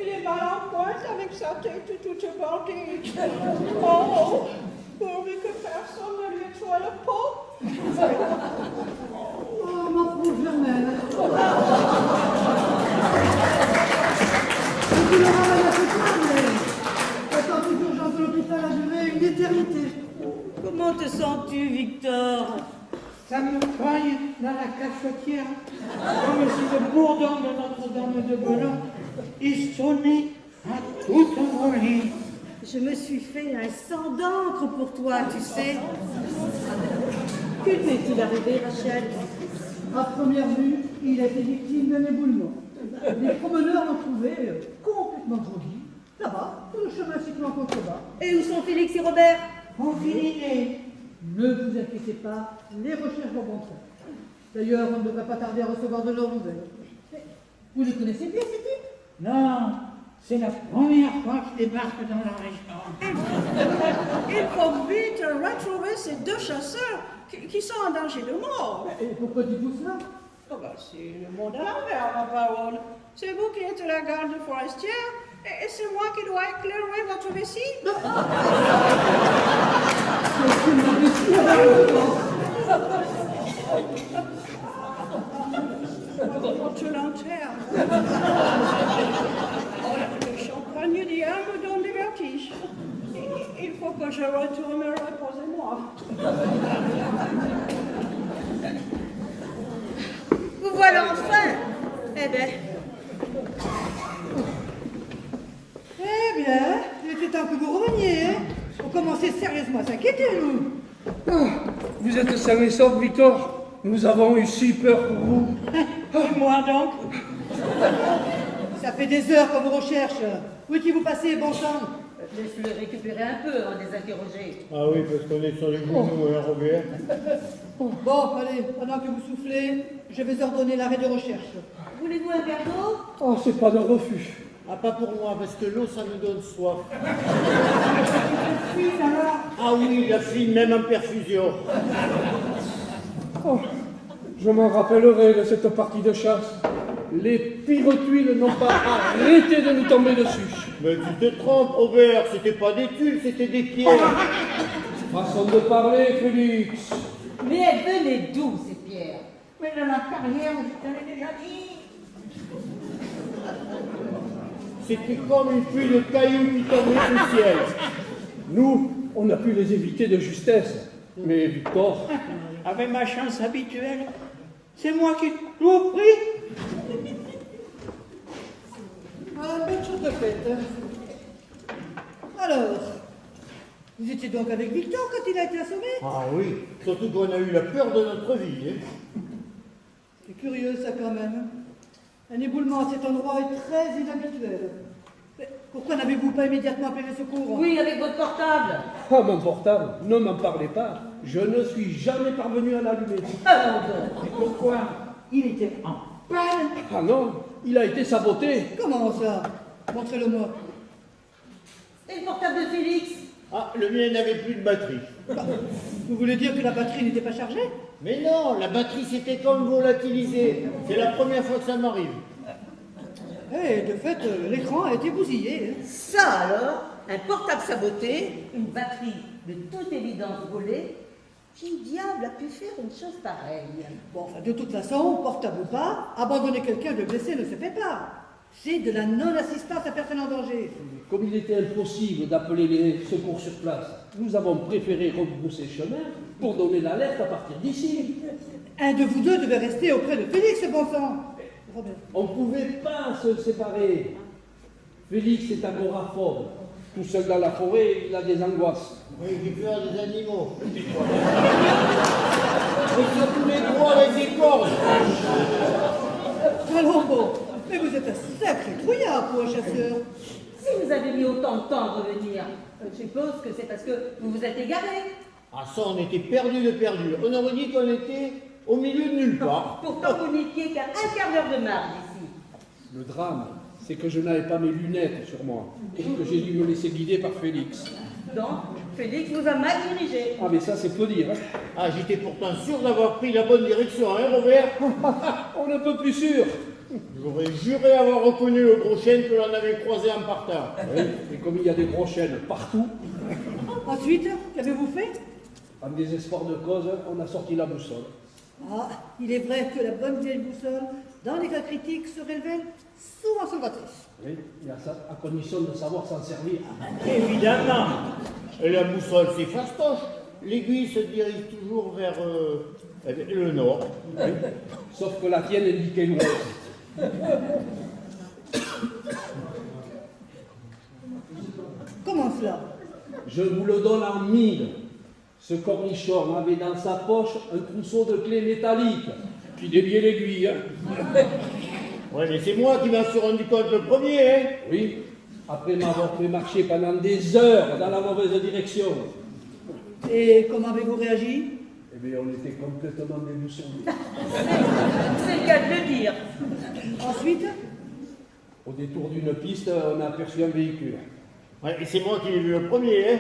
Il est mal en pointe avec sa tête toute bandée. Oh, pourvu que personne ne lui nettoie le pot. Oh, ma pauvre Germaine. Tu le ramènes à ce point, mais l'attente d'urgence de l'hôpital a duré une éternité. Comment te sens-tu, Victor? Ça me cogne dans la cafetière, comme si le bourdon de Notre-Dame de Belon il sonnait à toute volée. Je me suis fait un sang d'encre pour toi, tu sais. Que lui est-il arrivé, Rachel? À première vue, il a été victime d'un éboulement. Les promeneurs l'ont trouvé complètement groggy, là-bas, sur le chemin situé en contrebas. Et où sont Félix et Robert? En Pyrénées. Ne vous inquiétez pas, les recherches vont bon train. D'ailleurs, on ne devrait pas tarder à recevoir de leurs nouvelles. Vous les connaissez bien, ces types? Non, c'est la première fois qu'ils débarquent dans la région. Il faut vite retrouver ces deux chasseurs qui sont en danger de mort. Et pourquoi dites-vous cela? Oh ben, c'est le monde à l'envers, ma parole. C'est vous qui êtes la garde forestière et c'est moi qui dois éclairer votre récit. Votre lanterne. Le champagne d'hier me donne des vertiges. Il faut que je retourne me reposer moi. Vous voilà enfin. Eh bien, Eh bien, il était temps que vous reveniez, hein. On commençait sérieusement à s'inquiéter, nous. Vous êtes sain et sauf, Victor. Nous avons eu si peur pour vous. Moi donc. Ça fait des heures qu'on vous recherche. Où est-il vous passez, bon sang? laisse-le récupérer un peu avant de les interroger. Ah oui, parce qu'on est sur les genoux, hein, Robert. Bon, allez, pendant que vous soufflez, je vais ordonner l'arrêt de recherche. Voulez-vous un verre d'eau? Oh, c'est pas de refus. Ah, pas pour moi, parce que l'eau, ça me donne soif. Fine, alors? Ah oui, la fille, même en perfusion. Oh, je m'en rappellerai de cette partie de chasse. Les pires tuiles n'ont pas arrêté de nous tomber dessus. Mais tu te trompes, Robert, c'était pas des tuiles, c'était des pierres. Façon de parler, Félix. Mais elles venaient d'où, ces pierres? Mais dans la carrière, je t'avais déjà dit. C'était comme une pluie de cailloux qui tombait du ciel. Nous, on a pu les éviter de justesse. Mais Victor, Avec ma chance habituelle, c'est moi qui tout pris. Ah, belle chose de faite. Alors, vous étiez donc avec Victor quand il a été assommé? Ah oui, surtout qu'on a eu la peur de notre vie. Hein. C'est curieux, ça, quand même. Un éboulement à cet endroit est très inhabituel. Mais pourquoi n'avez-vous pas immédiatement appelé les secours? Oui, avec votre portable. oh mon portable, ne m'en parlez pas. Je ne suis jamais parvenu à l'allumer. Alors donc. Pourquoi? Il était en panne. Ah non, il a été saboté. Comment ça? Montrez-le-moi. Et le portable de Félix? Ah, le mien n'avait plus de batterie. Vous voulez dire que la batterie n'était pas chargée? Mais non, la batterie s'était comme volatilisée. C'est la première fois que ça m'arrive. Eh, de fait, l'écran a été bousillé. Hein. Ça alors, un portable saboté, une batterie de toute évidence volée. Qui diable a pu faire une chose pareille? Bon, enfin, de toute façon, portable ou pas, abandonner quelqu'un de blessé ne se fait pas. C'est de la non-assistance à personne en danger. Comme il était impossible d'appeler les secours sur place, nous avons préféré rebrousser chemin pour donner l'alerte à partir d'ici. Un de vous deux devait rester auprès de Félix, bon sang. Robert. On ne pouvait pas se séparer. Félix est agoraphobe. Tout seul dans la forêt, il a des angoisses. Oui, j'ai peur des animaux. Et surtout les gros avec des cordes. Allons bon, mais vous êtes un sacré trouillard pour un chasseur. Si vous avez mis autant de temps à revenir, je suppose que c'est parce que vous vous êtes égaré. Ah ça, on était perdus de perdus. On aurait dit qu'on était au milieu de nulle part. Pourtant, vous n'étiez qu'à un quart d'heure de marge ici. Le drame, c'est que je n'avais pas mes lunettes sur moi et que j'ai dû me laisser guider par Félix. Donc, Félix vous a mal dirigé. Ah mais ça c'est peu dire. Hein. Ah, j'étais pourtant sûr d'avoir pris la bonne direction, hein, Robert? On ne peut plus sûr. J'aurais juré avoir reconnu le gros chêne que l'on avait croisé en partant. Oui, et comme il y a des gros chênes partout, Ensuite, qu'avez-vous fait? en désespoir de cause, on a sorti la boussole. Ah, il est vrai que la bonne vieille boussole, dans les cas critiques, se révèle souvent salvatrice. Oui, et à condition de savoir s'en servir. Évidemment. Et la boussole, c'est fastoche. l'aiguille se dirige toujours vers le nord. Oui. Sauf que la tienne indiquait l'ouest. Comment cela? Je vous le donne en mille. Ce cornichon avait dans sa poche un trousseau de clés métalliques qui déliait l'aiguille. Ouais, mais c'est moi qui m'en suis rendu compte le premier, hein. Oui, après m'avoir fait marcher pendant des heures dans la mauvaise direction. Et comment avez-vous réagi? Eh bien, on était complètement déboussolés. C'est le cas de le dire. Ensuite? Au détour d'une piste, on a aperçu un véhicule. Ouais, et c'est moi qui l'ai vu le premier, hein.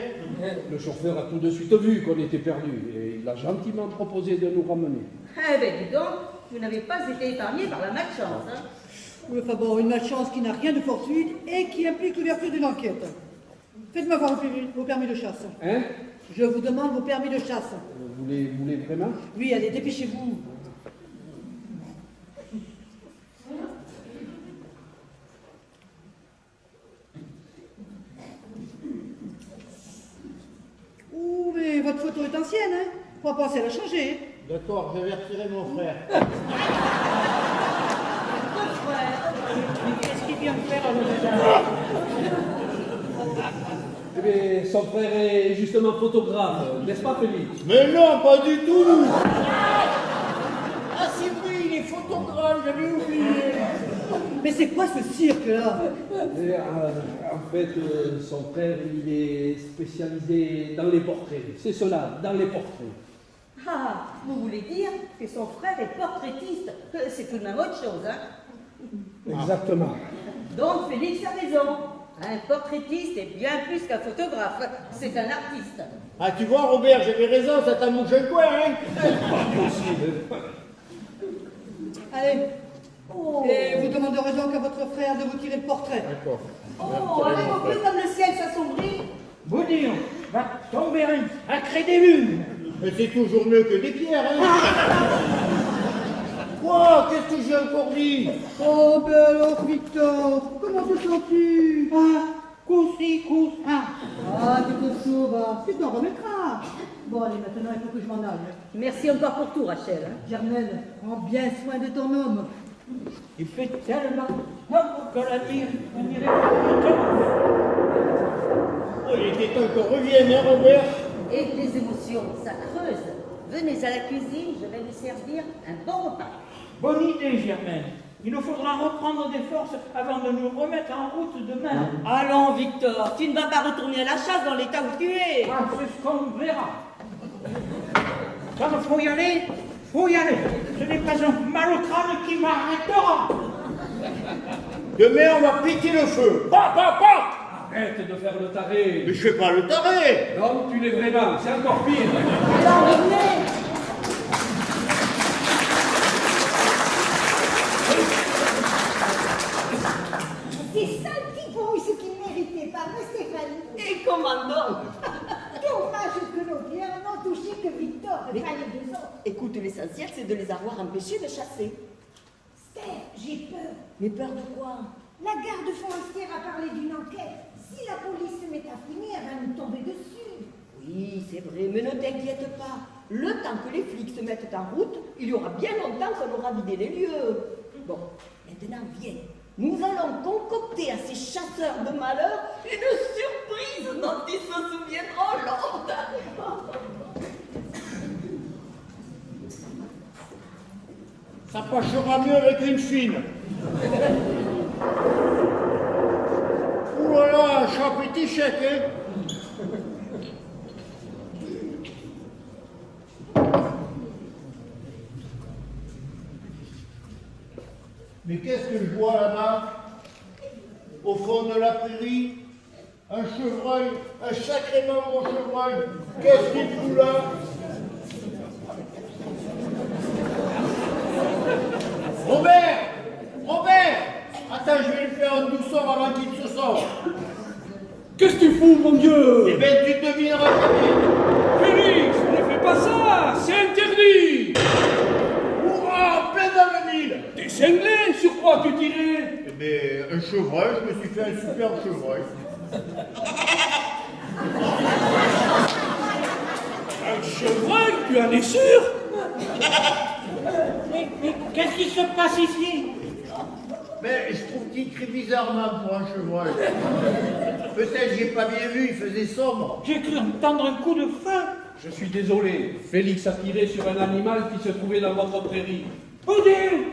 Le chauffeur a tout de suite vu qu'on était perdus et il a gentiment proposé de nous ramener. Eh ben dis donc, vous n'avez pas été épargné par la malchance, hein. Oui, enfin bon, une malchance qui n'a rien de fortuite et qui implique l'ouverture d'une enquête. Faites-moi voir vos permis de chasse. Hein? Je vous demande vos permis de chasse. Vous voulez vraiment? Oui, allez, dépêchez-vous. Ouh, mais votre photo est ancienne, hein? Faut pas penser à la changer. D'accord, j'avertirai mon frère. Qu'est-ce qu'il vient de faire à l'hôpital? Eh bien, son frère est justement photographe, n'est-ce pas, Félix? Mais non, pas du tout. Ah, c'est vrai, il est photographe, j'avais oublié. Mais c'est quoi ce cirque-là? Et, en fait, son frère, il est spécialisé dans les portraits. C'est cela, dans les portraits. Ah, vous voulez dire que son frère est portraitiste? C'est tout de même autre chose, hein. Exactement. Donc Félix a raison. Un portraitiste est bien plus qu'un photographe. C'est un artiste. Ah, tu vois, Robert, j'avais raison, ça t'a mouché le coin, hein. Allez. Oh, Et vous demanderez donc à votre frère de vous tirer le portrait. D'accord. Oh, avez-vous vu comme le ciel s'assombrit? Boudillon, va tomber un cré des lunes. Mais c'est toujours mieux que des pierres, hein. Quoi? Qu'est-ce que j'ai encore dit? Oh, ben alors, Victor, comment te sens-tu? Ah, coussi, coussa. Ah, tu te sauves, tu t'en remettras. Bon, allez, maintenant, il faut que je m'en aille. Merci encore pour tout, Rachel. Hein. Germaine, prends bien soin de ton homme. Il fait tellement fort que la nuit, on dirait que Oh, il était temps qu'on revienne, hein, Robert? Et les émotions, ça creuse. Venez à la cuisine, je vais vous servir un bon repas. bonne idée, Germaine. Il nous faudra reprendre des forces avant de nous remettre en route demain. Allons, Victor, tu ne vas pas retourner à la chasse dans l'état où tu es. Ah, c'est ce qu'on verra. Quand il faut y aller, faut y aller. Ce n'est pas un mal au crâne qui m'arrêtera. Demain, on va péter le feu. Pas. Arrête de faire le taré. Mais je fais pas le taré. Non, tu l'es vraiment, c'est encore pire. alors venez. C'est ça le petit bruit, ce qu'il méritait, pas vrai, Stéphanie? Et commandant. Dommage que nos biens n'ont touché que Victor, et pas les deux autres. Écoute, l'essentiel, c'est de les avoir empêchés de chasser. Steph, j'ai peur. Mais peur de quoi? La garde forestière a parlé d'une enquête. Si la police se met à fouiner, elle va nous tomber dessus. Oui, c'est vrai, mais ne t'inquiète pas. Le temps que les flics se mettent en route, il y aura bien longtemps qu'on aura vidé les lieux. Bon, maintenant, viens. Nous allons concocter à ces chasseurs de malheur une surprise dont ils se souviendront longtemps. Ça passera mieux avec une fine. Ouh là là, un chat petit chèque, hein. Mais qu'est-ce que je vois là-bas? Au fond de la prairie, un chevreuil, un sacrément bon chevreuil. Qu'est-ce qu'il fout là? Robert! Attends, je vais le faire en douceur avant qu'il se sorte. Qu'est-ce que tu fous, mon Dieu? Eh ben, tu devineras jamais. Félix, ne fais pas ça, c'est interdit. Hurrah, plein dans le mille. T'es cinglé, sur quoi tu tirais? Eh ben, un chevreuil, je me suis fait un superbe chevreuil. chevreuil, tu en es sûr? Mais qu'est-ce qui se passe ici? Mais je trouve qu'il crie bizarrement pour un chevreuil. Peut-être j'ai pas bien vu, il faisait sombre. J'ai cru entendre un coup de feu. Je suis désolé, Félix a tiré sur un animal qui se trouvait dans votre prairie. Odile,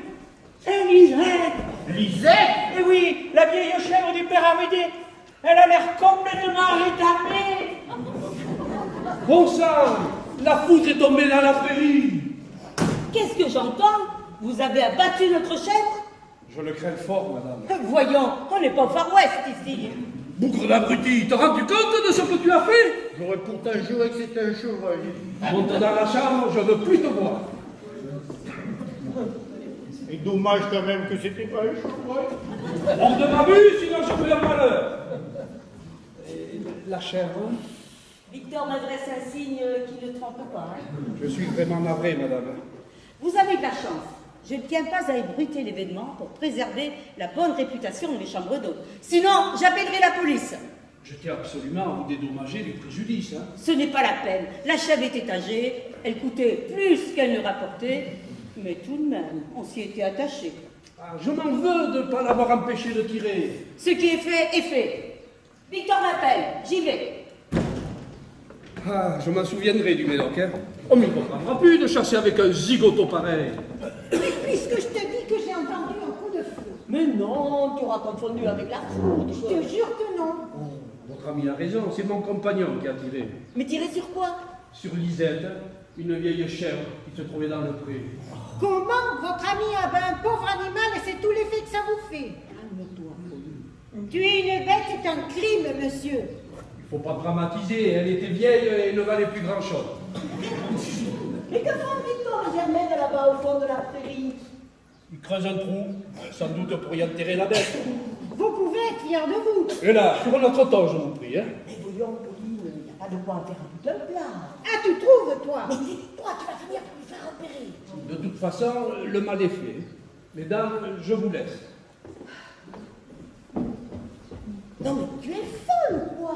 c'est Lisette. Lisette? Eh oui, la vieille chèvre du père Amédée. Elle a l'air complètement rétamée. Bon sang, la foudre est tombée dans la prairie. Qu'est-ce que j'entends? Vous avez abattu notre chèvre? Je le crains fort, madame. Voyons, on n'est pas au Far West ici. Bougre d'abruti, t'as rendu compte de ce que tu as fait? J'aurais pourtant juré que c'était un chevreuil. Monte dans la chambre, je veux plus te voir. Et dommage quand même que c'était pas un chevreuil. Hors de ma vue, sinon je fais un malheur. Et la chèvre? Victor m'adresse un signe qui ne trompe pas. Je suis vraiment navré, madame. Vous avez de la chance. Je ne tiens pas à ébruiter l'événement pour préserver la bonne réputation de mes chambres d'eau. Sinon, j'appellerai la police. Je tiens absolument à vous dédommager du préjudice. Ce n'est pas la peine. La chèvre était âgée, elle coûtait plus qu'elle ne rapportait, mais tout de même, on s'y était attaché. Ah, je m'en veux de ne pas l'avoir empêché de tirer. Ce qui est fait est fait. Victor m'appelle, j'y vais. Ah, je m'en souviendrai du Médoc, hein. On m'y comprendra plus de chasser avec un zigoto pareil. Mais puisque je te dis que j'ai entendu un coup de feu. Mais non, tu auras confondu avec la foudre. Je te jure que non. Votre ami a raison, c'est mon compagnon qui a tiré. Mais tirer sur quoi? Sur Lisette, une vieille chèvre qui se trouvait dans le pré. Comment votre ami abat un pauvre animal et c'est tout l'effet que ça vous fait? Tuer une bête est un crime, monsieur. Il ne faut pas dramatiser, elle était vieille et ne valait plus grand-chose. Mais que font Victor et Germaine là-bas au fond de la prairie? Il creuse un trou, sans doute pour y enterrer la bête. Vous pouvez être fier de vous. Et là, sur notre temps, je vous prie, hein. Mais voyons, Pauline, il n'y a pas de quoi en faire tout un plat. Ah, tu trouves, toi? Mais dis-toi, tu vas finir par lui faire repérer. De toute façon, le mal est fait. Mesdames, je vous laisse. Non mais tu es folle ou quoi?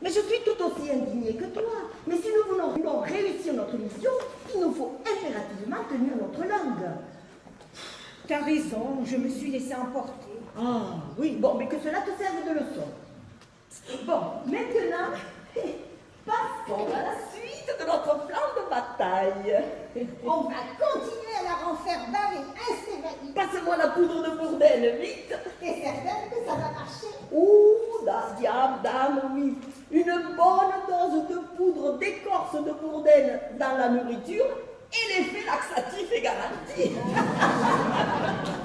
Mais je suis tout aussi indignée que toi. Mais si nous voulons réussir notre mission, il nous faut impérativement tenir notre langue. T'as raison, je me suis laissé emporter. Ah oui, bon, mais que cela te serve de leçon. Bon, maintenant, passons à la suite de notre plan de bataille. On va continuer à la renfermer baver, ainsi valide. Passe-moi la poudre de bourdelle, vite. T'es certaine que ça va marcher? Ouh, das diable, dame, oui. Une bonne dose de poudre d'écorce de bourdelle dans la nourriture et l'effet laxatif est garanti.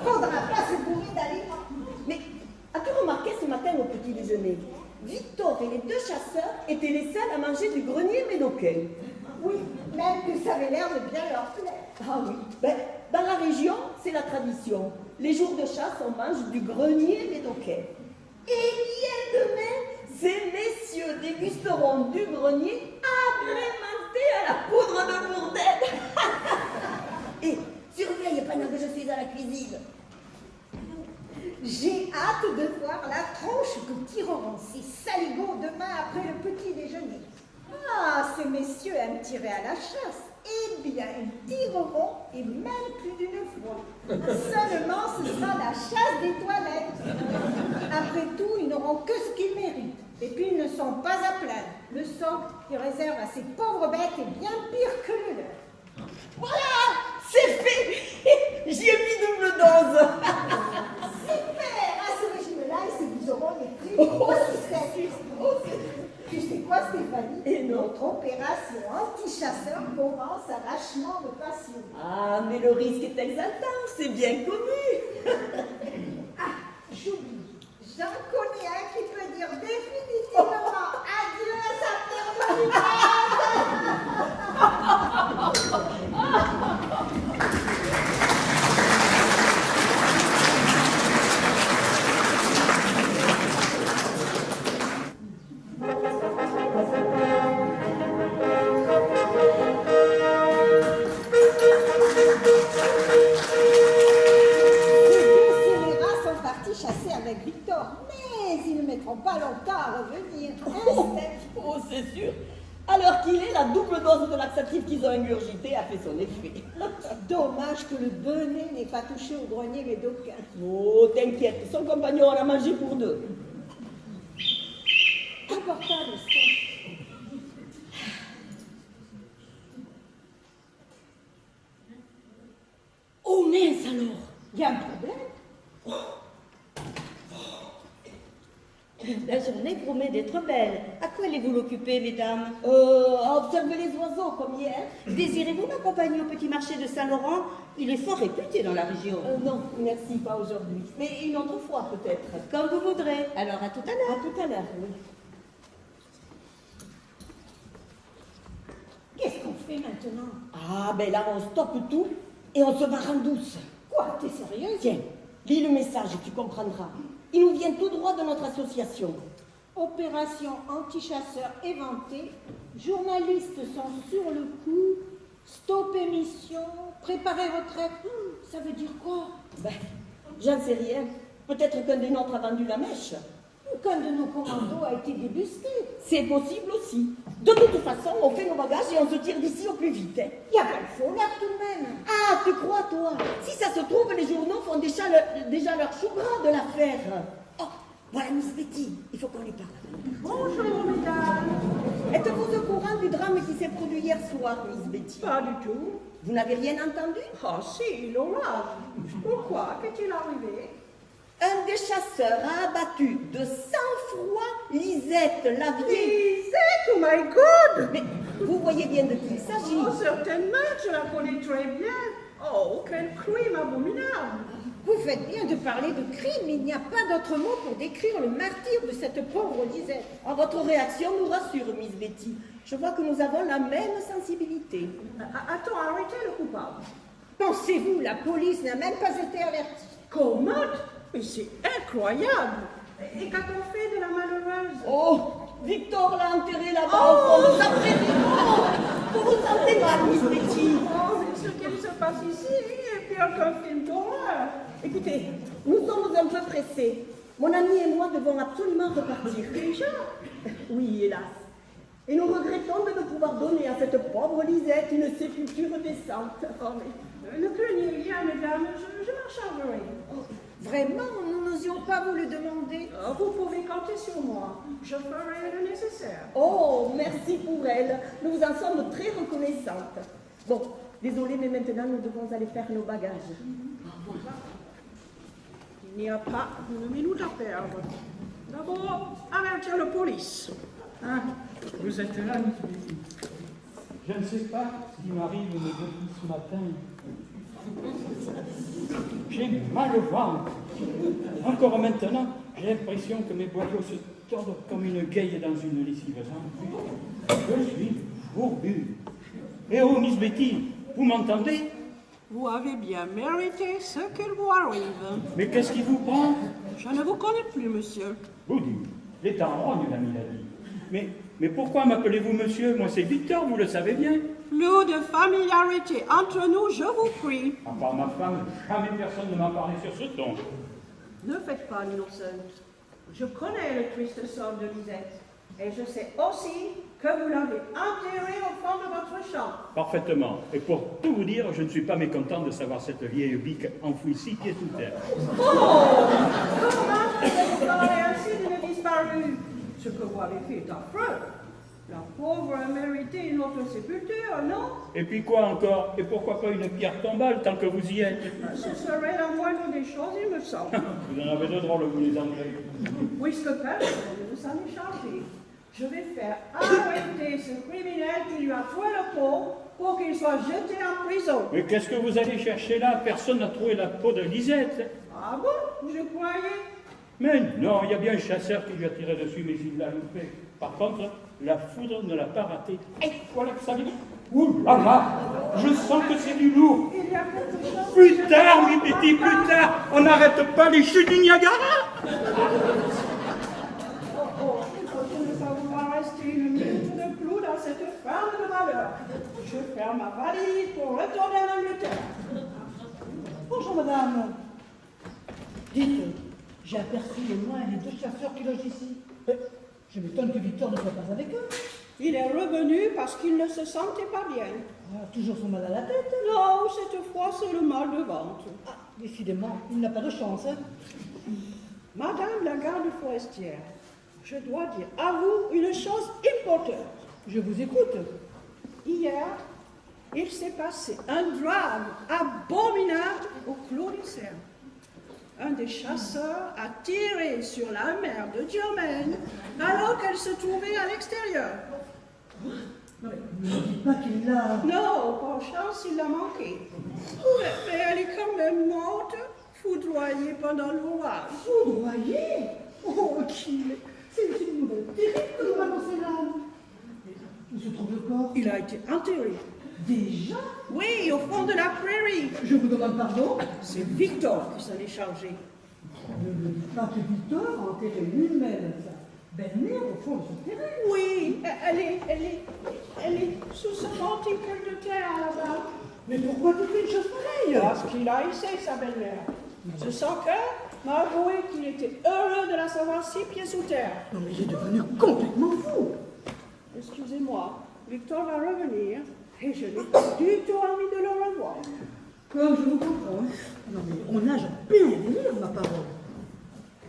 Faudra pas se bourrer d'aliments. Mais as-tu remarqué ce matin au petit déjeuner? Victor et les deux chasseurs étaient les seuls à manger du grenier médocain. Oui, même que ça avait l'air de bien leur plaire. Ah oui, ben, dans la région, c'est la tradition. Les jours de chasse, on mange du grenier médocain. Et bien demain, ces messieurs dégusteront du grenier agrémenté à la poudre de bourdelle. Et surveille pendant que je suis à la cuisine. J'ai hâte de voir la tronche que tireront ces saligots demain après le petit déjeuner. Ah, ces messieurs aiment tirer à la chasse. Eh bien, ils tireront, et même plus d'une fois. Seulement, ce sera la chasse des toilettes. Après tout, ils n'auront que ce qu'ils méritent. Et puis, ils ne sont pas à plaindre. Le sort qu'ils réservent à ces pauvres bêtes est bien pire que le leur. Voilà, c'est fait. J'y ai mis double dose. Super! À ce régime-là, et nous aurons les prix aussi. Tu sais quoi, Stéphanie? Et non. Notre opération anti-chasseur commence à vachement me passionner. Ah, mais le risque est exaltant, c'est bien connu. Ah, j'oublie. J'en connais un qui peut dire définitivement adieu à sa terre de chasser avec Victor, mais ils ne mettront pas longtemps à revenir. Oh, c'est sûr. Alors qu'il est, la double dose de laxatif qu'ils ont ingurgité a fait son effet. Dommage que le bonnet n'ait pas touché au grenier médocain. Oh, t'inquiète, son compagnon en a mangé pour deux. Importable, ça. Oh mince alors! Il y a un problème? La journée promet d'être belle. À quoi allez-vous l'occuper, mesdames? À observer les oiseaux comme hier. Désirez-vous m'accompagner au petit marché de Saint-Laurent? Il est fort réputé dans la région. Non, merci, pas aujourd'hui. Mais une autre fois peut-être. Comme vous voudrez. Alors à tout à l'heure. À tout à l'heure, oui. Qu'est-ce qu'on fait maintenant? Ah, ben là, on stoppe tout et on se barre en douce. Quoi? T'es sérieuse? Tiens, lis le message, tu comprendras. Il nous vient tout droit de notre association. Opération anti-chasseurs éventée. Journalistes sont sur le coup. Stop émission. Préparez retraite. Ça veut dire quoi? Ben, j'en sais rien. Peut-être qu'un des nôtres a vendu la mèche. Ou qu'un de nos commandos a été débusqué. C'est possible aussi. De toute façon, on fait nos bagages et on se tire d'ici au plus vite. Hein. Il y a pas de faux l'air tout de même. Ah, tu crois, toi? Si ça se trouve, les journaux font déjà leur chou gras de l'affaire. Oh, voilà Miss Betty. Il faut qu'on lui parle. Bonjour, mesdames. Êtes-vous au courant du drame qui s'est produit hier soir, Miss Betty? Pas du tout. Vous n'avez rien entendu? Ah si, l'orage. Pourquoi? Qu'est-il arrivé? Un des chasseurs a abattu de sang-froid Lisette Lavier. Lisette, oh my God! Mais vous voyez bien de qui il s'agit. Oh, certainement, je la connais très bien. Oh, quel crime abominable! Vous faites bien de parler de crime. Il n'y a pas d'autre mot pour décrire le martyre de cette pauvre Lisette. Ah, votre réaction nous rassure, Miss Betty. Je vois que nous avons la même sensibilité. Attends, arrêtez le coupable. Pensez-vous, la police n'a même pas été avertie. Comment? Mais c'est incroyable! Et qu'a-t-on fait de la malheureuse? Oh, Victor l'a enterrée là-bas au fond de sa prairie. Vous vous sentez mal, Miss Betty? Oh, mais ce qu'il se passe ici est pire qu'un film d'horreur. Écoutez, nous sommes un peu pressés. Mon ami et moi devons absolument repartir. Déjà? Oui, hélas. Et nous regrettons de ne pouvoir donner à cette pauvre Lisette une sépulture décente. Oh, mais ne craignez rien, mesdames, je m'en chargerai. Vraiment, nous n'osions pas vous le demander. Vous pouvez compter sur moi. Je ferai le nécessaire. Oh, merci pour elle. Nous vous en sommes très reconnaissantes. Bon, désolé, mais maintenant nous devons aller faire nos bagages. Il n'y a pas une minute à perdre. D'abord, avertir la police. Hein? Vous êtes là, Miss Betty. Je ne sais pas ce qui m'arrive depuis ce matin. J'ai mal au ventre. Encore maintenant, j'ai l'impression que mes boyaux se tordent comme une gueille dans une lessive. Je suis fourbu. Eh oh, Miss Betty, vous m'entendez? Vous avez bien mérité ce qu'il vous arrive. Mais qu'est-ce qui vous prend? Je ne vous connais plus, monsieur. Vous dites, les temps rognent, l'ami l'a dit. Mais pourquoi m'appelez-vous monsieur? Moi, c'est Victor, vous le savez bien. Plus de familiarité entre nous, je vous prie. À part ma femme, jamais personne ne m'a parlé sur ce ton. Ne faites pas l'innocente. Je connais le triste sort de Lisette. Et je sais aussi que vous l'avez enterrée au fond de votre champ. Parfaitement. Et pour tout vous dire, je ne suis pas mécontent de savoir cette vieille bique enfouie 6 pieds sous terre. Oh! Comment pouvez-vous parler ainsi d'une disparue? Ce que vous avez fait est affreux. La pauvre a mérité une autre sépulture, non? Et puis quoi encore? Et pourquoi pas une pierre tombale tant que vous y êtes? Ce serait la moindre des choses, il me semble. Vous en avez de drôles, vous les Anglais. Puisque personne ne s'en est chargé, je vais faire arrêter ce criminel qui lui a trouvé le pot pour qu'il soit jeté en prison. Mais qu'est-ce que vous allez chercher là? Personne n'a trouvé la peau de Lisette. Ah bon? Je croyais. Mais non, il y a bien un chasseur qui lui a tiré dessus, mais il l'a loupé. Par contre, la foudre ne l'a pas raté. Et voilà que ça vient. Ouh là là, je sens que c'est du lourd. Il y a quelque chose. Plus tard, oui, petit, plus tard. On n'arrête pas les chutes du Niagara. Oh, il faut ne pas vouloir rester une minute de clou dans cette ferme de malheur. Je ferme ma valise pour retourner en Angleterre. Bonjour madame. Dites, j'ai aperçu au loin les 2 chasseurs qui logent ici. Je m'étonne que Victor ne soit pas avec eux. Il est revenu parce qu'il ne se sentait pas bien. Ah, toujours son mal à la tête. Non, cette fois, c'est le mal de ventre. Ah, décidément, il n'a pas de chance. Hein. Madame la garde forestière, je dois dire à vous une chose importante. Je vous écoute. Hier, il s'est passé un drame abominable au Clos du Cerne. Un des chasseurs a tiré sur la mère de Germaine alors qu'elle se trouvait à l'extérieur. Non, mais ne dites pas qu'il l'a... Non, par chance, il l'a manqué. Mais elle est quand même morte, foudroyée pendant l'orage. Foudroyé? Oh, qu'il est... C'est une nouvelle terrible que nous m'annoncez là. Où se trouve le corps? Il a été enterré. Déjà? Oui, au fond de la prairie. Je vous demande pardon? C'est Victor qui s'en est chargé. Ne me dites pas que Victor a enterré lui-même sa belle-mère au fond de son terrain. Oui, elle est sous ce monticule de terre là-bas. Mais pourquoi tu fais une chose pareille? Parce qu'il a essayé sa belle-mère. Ce sans cœur m'a avoué qu'il était heureux de la savoir 6 pieds sous terre. Non mais il est devenu complètement fou. Excusez-moi, Victor va revenir et je n'ai pas du tout envie de le revoir. Comme je vous comprends. Non mais on nage en plein délire, ma parole.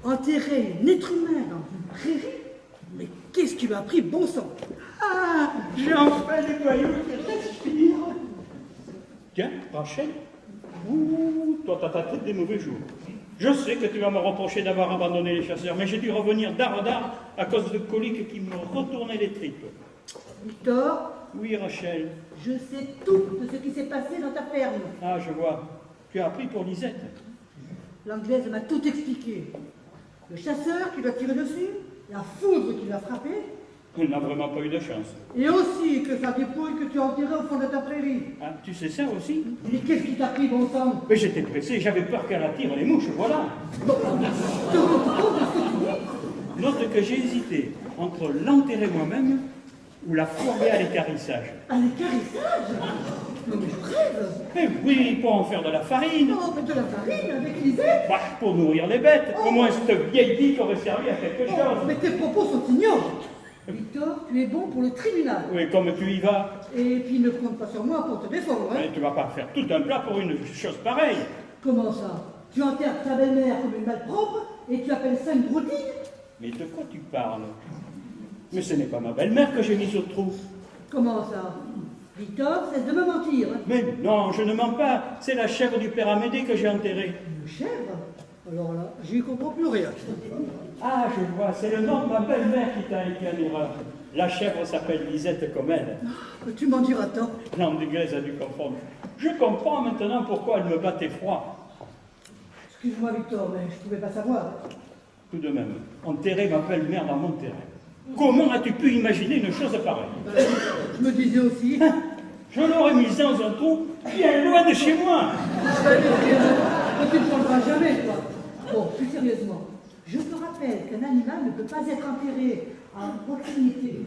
Enterrer un être humain dans une prairie? Mais qu'est-ce qui m'a pris bon sang? Ah, j'ai enfin les voyous qui respirent. Tiens, Rachel, ouh, toi t'as ta tête des mauvais jours. Je sais que tu vas me reprocher d'avoir abandonné les chasseurs, mais j'ai dû revenir d'art en d'art à cause de coliques qui me retournaient les tripes. Victor, Oui, Rachel. je sais tout de ce qui s'est passé dans ta ferme. Ah, je vois. Tu as appris pour Lisette. L'Anglaise m'a tout expliqué. Le chasseur qui l'a tiré dessus, la foudre qui l'a frappé, On n'a vraiment pas eu de chance. et aussi que sa dépouille que tu as enterrée au fond de ta prairie. Ah, tu sais ça aussi? Mais qu'est-ce qui t'a pris bon sang? Mais j'étais pressé, j'avais peur qu'elle attire les mouches, voilà. Bon, te rends compte de ce que tu dis? Note que j'ai hésité entre l'enterrer moi-même ou la fourrer à l'équarrissage. À l'équarrissage? Non mais je rêve. Eh oui, pour en faire de la farine. Non, mais de la farine avec Lisette? Bah, pour nourrir les bêtes. Au moins, cette vieille bite aurait servi à quelque Oh, chose. mais tes propos sont ignobles. Victor, tu es bon pour le tribunal. Oui, comme tu y vas, Et puis ne compte pas sur moi pour te défendre, hein? mais tu vas pas faire tout un plat pour une chose pareille. Comment ça? Tu enterres ta belle-mère comme une malpropre et tu appelles ça une broutille? Mais de quoi tu parles? Mais ce n'est pas ma belle-mère que j'ai mise au trou. Comment ça? Victor, cesse de me mentir. Hein? Mais non, je ne mens pas. C'est la chèvre du père Amédée que j'ai enterrée. Une chèvre? Alors là, j'y comprends plus rien. Ah, je vois, c'est le nom de ma belle-mère qui t'a été en erreur. La chèvre s'appelle Lisette comme elle. Tu m'en diras tant. L'anglaise a dû confondre. Je comprends maintenant pourquoi elle me battait froid. Excuse-moi, Victor, mais je pouvais pas savoir. Tout de même, enterrer ma belle-mère dans mon terrain. Comment as-tu pu imaginer une chose pareille? Je me disais aussi. Je l'aurais mise dans un trou bien loin de chez moi. Tu ne changeras jamais, toi. Bon, plus sérieusement, je te rappelle qu'un animal ne peut pas être enterré à proximité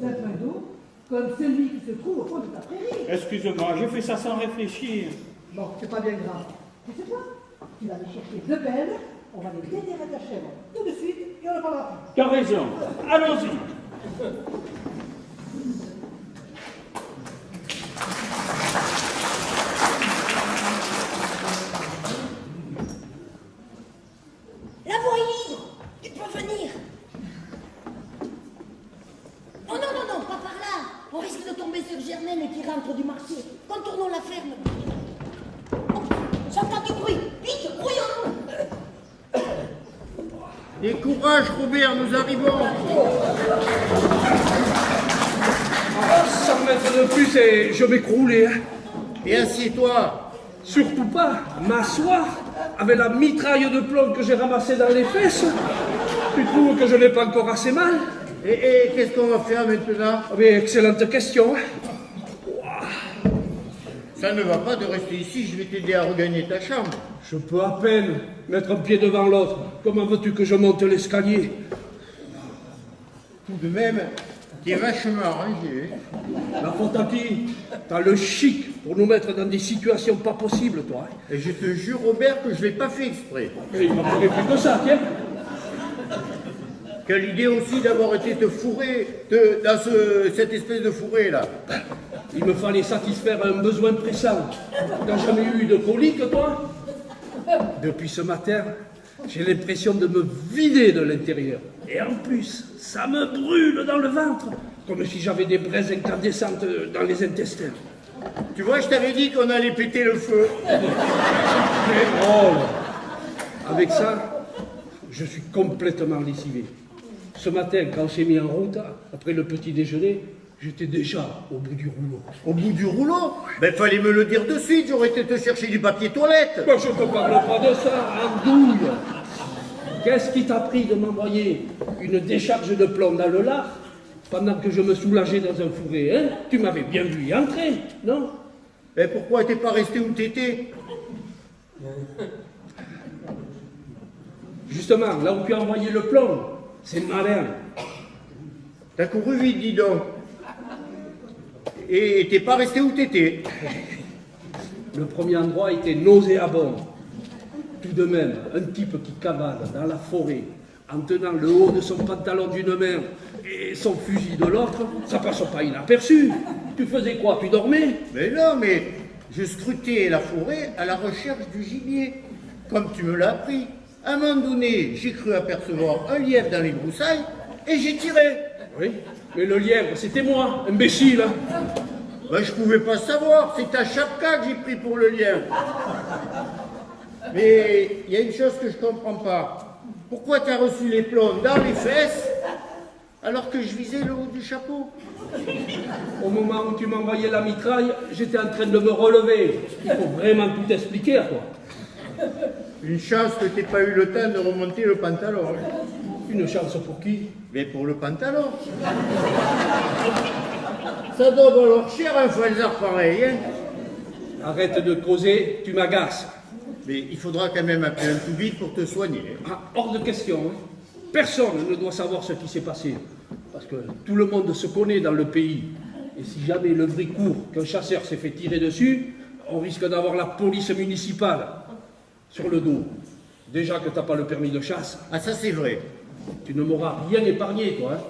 d'un point d'eau comme celui qui se trouve au fond de ta prairie. Excuse-moi, j'ai fait ça sans réfléchir. Bon, c'est pas bien grave. Tu sais quoi? Tu vas aller chercher deux pelles, on va les déterrer ta chèvre tout de suite et on en parlera plus. Tu as raison. Allons-y. La voie est libre. Tu peux venir. Oh non, non, non, pas par là. On risque de tomber sur Germaine qui rentre du marché. Contournons la ferme. Oh, j'entends du bruit. Vite, grouillons-nous. Et courage, Robert, nous arrivons. 100 mètres de plus et je m'écroulais. Hein. Et assieds-toi. Surtout pas m'asseoir avec la mitraille de plomb que j'ai ramassée dans les fesses. Tu trouves que je n'ai pas encore assez mal? Et qu'est-ce qu'on va faire maintenant? Ah, mais excellente question. Hein. Ça ne va pas de rester ici, je vais t'aider à regagner ta chambre. Je peux à peine mettre un pied devant l'autre. Comment veux-tu que je monte l'escalier? Tout de même, t'es vachement arrangé. La faute à qui? T'as le chic pour nous mettre dans des situations pas possibles, toi. Hein. Et je te jure, Robert, que je l'ai pas fait exprès. Mais il m'en faudrait plus que ça, tiens. Quelle idée aussi d'avoir été te fourrer dans cette espèce de fourré là. Il me fallait satisfaire un besoin pressant. T'as jamais eu de colique, toi? Depuis ce matin, j'ai l'impression de me vider de l'intérieur. Et en plus, ça me brûle dans le ventre, comme si j'avais des braises incandescentes dans les intestins. Tu vois, je t'avais dit qu'on allait péter le feu. C'est drôle. Avec ça, je suis complètement lessivé. Ce matin, quand on s'est mis en route, après le petit déjeuner, j'étais déjà au bout du rouleau. Au bout du rouleau? Ben fallait me le dire de suite, j'aurais été te chercher du papier toilette. Moi, je ne te parle pas de ça, andouille. Qu'est-ce qui t'a pris de m'envoyer une décharge de plomb dans le lard pendant que je me soulageais dans un fourré, hein? Tu m'avais bien vu y entrer, non? Ben pourquoi t'es pas resté où t'étais? Justement, là où tu as envoyé le plomb, c'est malin. T'as couru vite, dis donc. Et t'es pas resté où t'étais. Le premier endroit était nauséabond. Tout de même, un type qui cavale dans la forêt, en tenant le haut de son pantalon d'une main et son fusil de l'autre, ça passe pas inaperçu. Tu faisais quoi? Tu dormais? Mais non, mais je scrutais la forêt à la recherche du gibier, comme tu me l'as appris. À un moment donné, j'ai cru apercevoir un lièvre dans les broussailles et j'ai tiré. Oui, mais le lièvre, c'était moi, imbécile. Ben, je pouvais pas savoir, c'est ta chapka que j'ai pris pour le lièvre. Mais il y a une chose que je comprends pas. Pourquoi tu as reçu les plombs dans les fesses alors que je visais le haut du chapeau? Au moment où tu m'envoyais la mitraille, j'étais en train de me relever. Il faut vraiment tout expliquer à toi. Une chance que t'aies pas eu le temps de remonter le pantalon. Une chance pour qui? Mais pour le pantalon. Ça doit valoir cher un falzar pareil, hein? Arrête de causer, tu m'agaces. Mais il faudra quand même appeler un tout vite pour te soigner. Ah, hors de question. Hein. Personne ne doit savoir ce qui s'est passé. Parce que tout le monde se connaît dans le pays. Et si jamais le bruit court qu'un chasseur s'est fait tirer dessus, on risque d'avoir la police municipale sur le dos. Déjà que t'as pas le permis de chasse. Ah, ça c'est vrai. Tu ne m'auras rien épargné, toi. Hein.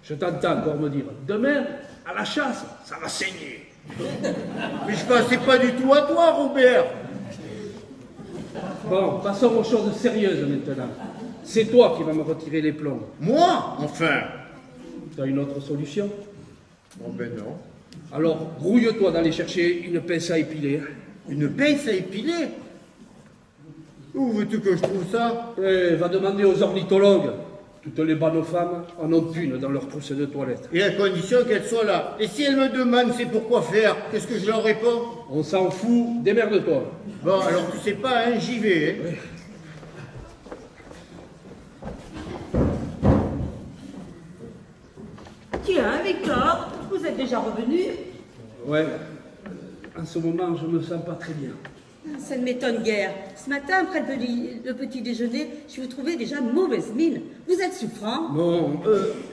Je t'entends encore me dire, demain, à la chasse, ça va saigner. Mais je pensais pas du tout à toi, Robert. Bon, passons aux choses sérieuses maintenant. C'est toi qui vas me retirer les plombs. Moi, enfin. Tu as une autre solution? Bon ben non. Alors, grouille-toi d'aller chercher une pince à épiler. Une pince à épiler? Où veux-tu que je trouve ça? Va demander aux ornithologues. Toutes les bonnes femmes en ont une dans leur trousse de toilette. Et à condition qu'elle soit là. Et si elle me demande c'est pourquoi faire, qu'est-ce que je leur réponds? On s'en fout, démerde-toi. Bon, alors tu sais pas, hein, j'y vais. Hein. Tiens, Victor, vous êtes déjà revenu? Ouais. En ce moment, je me sens pas très bien. Ça ne m'étonne guère. Ce matin, après le petit déjeuner, je vous trouvais déjà mauvaise mine. Vous êtes souffrant? Bon,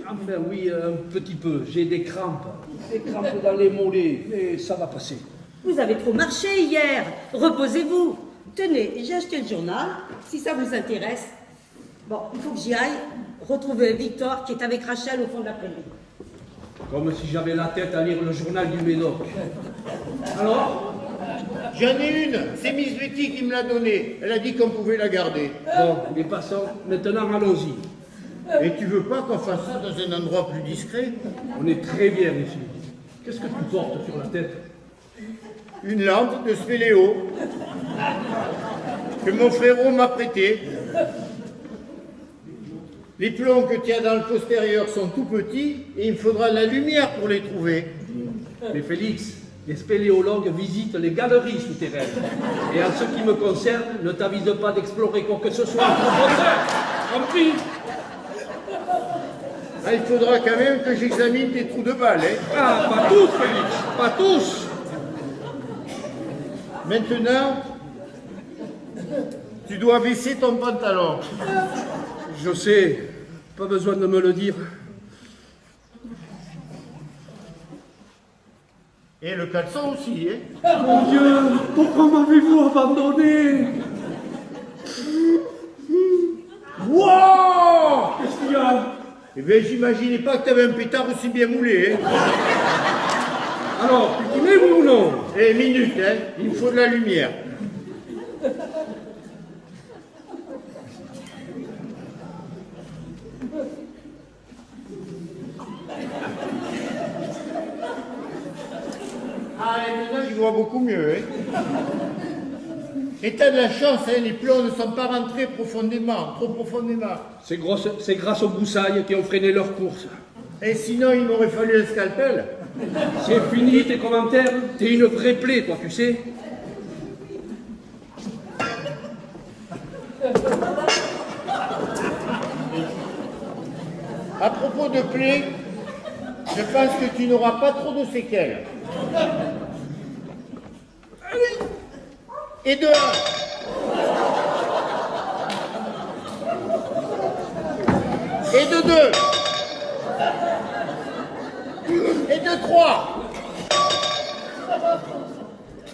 enfin oui, un petit peu. J'ai des crampes. Des crampes dans les mollets, mais ça va passer. Vous avez trop marché hier. Reposez-vous. Tenez, j'ai acheté le journal, si ça vous intéresse. Bon, il faut que j'y aille retrouver Victor qui est avec Rachel au fond de la prairie. Comme si j'avais la tête à lire le journal du Médoc. Alors? J'en ai une, c'est Miss Betty qui me l'a donnée. Elle a dit qu'on pouvait la garder. Bon, mais passons. Maintenant, allons-y. Et tu veux pas qu'on fasse ça dans un endroit plus discret? On est très bien ici. Qu'est-ce que tu portes sur la tête? Une lampe de spéléo que mon frérot m'a prêté. Les plombs que tu as dans le postérieur sont tout petits et il me faudra de la lumière pour les trouver. Mais Félix, les spéléologues visitent les galeries souterraines. Et en ce qui me concerne, ne t'avise pas d'explorer quoi que ce soit en profondeur. Compris? Ah, il faudra quand même que j'examine tes trous de balles. Hein. Ah, pas tous, Félix, pas tous. Maintenant, tu dois baisser ton pantalon. Je sais, pas besoin de me le dire. Et le caleçon aussi, hein. Mon Dieu, pourquoi m'avez-vous abandonné? Wow! Qu'est-ce qu'il y a? Eh bien, j'imaginais pas que t'avais un pétard aussi bien moulé, hein. Alors, tu t'y mets oui ou non? Eh, minute, hein, il me faut de la lumière. Ah, et maintenant, j'y vois beaucoup mieux, hein. Et t'as de la chance, hein, les plombs ne sont pas rentrés profondément, trop profondément. C'est grâce aux broussailles qui ont freiné leur course. Et sinon, il m'aurait fallu un scalpel. C'est fini tes commentaires. T'es une vraie plaie, toi, tu sais. À propos de plaies, je pense que tu n'auras pas trop de séquelles. Et de 1. Et de 2. Et de 3.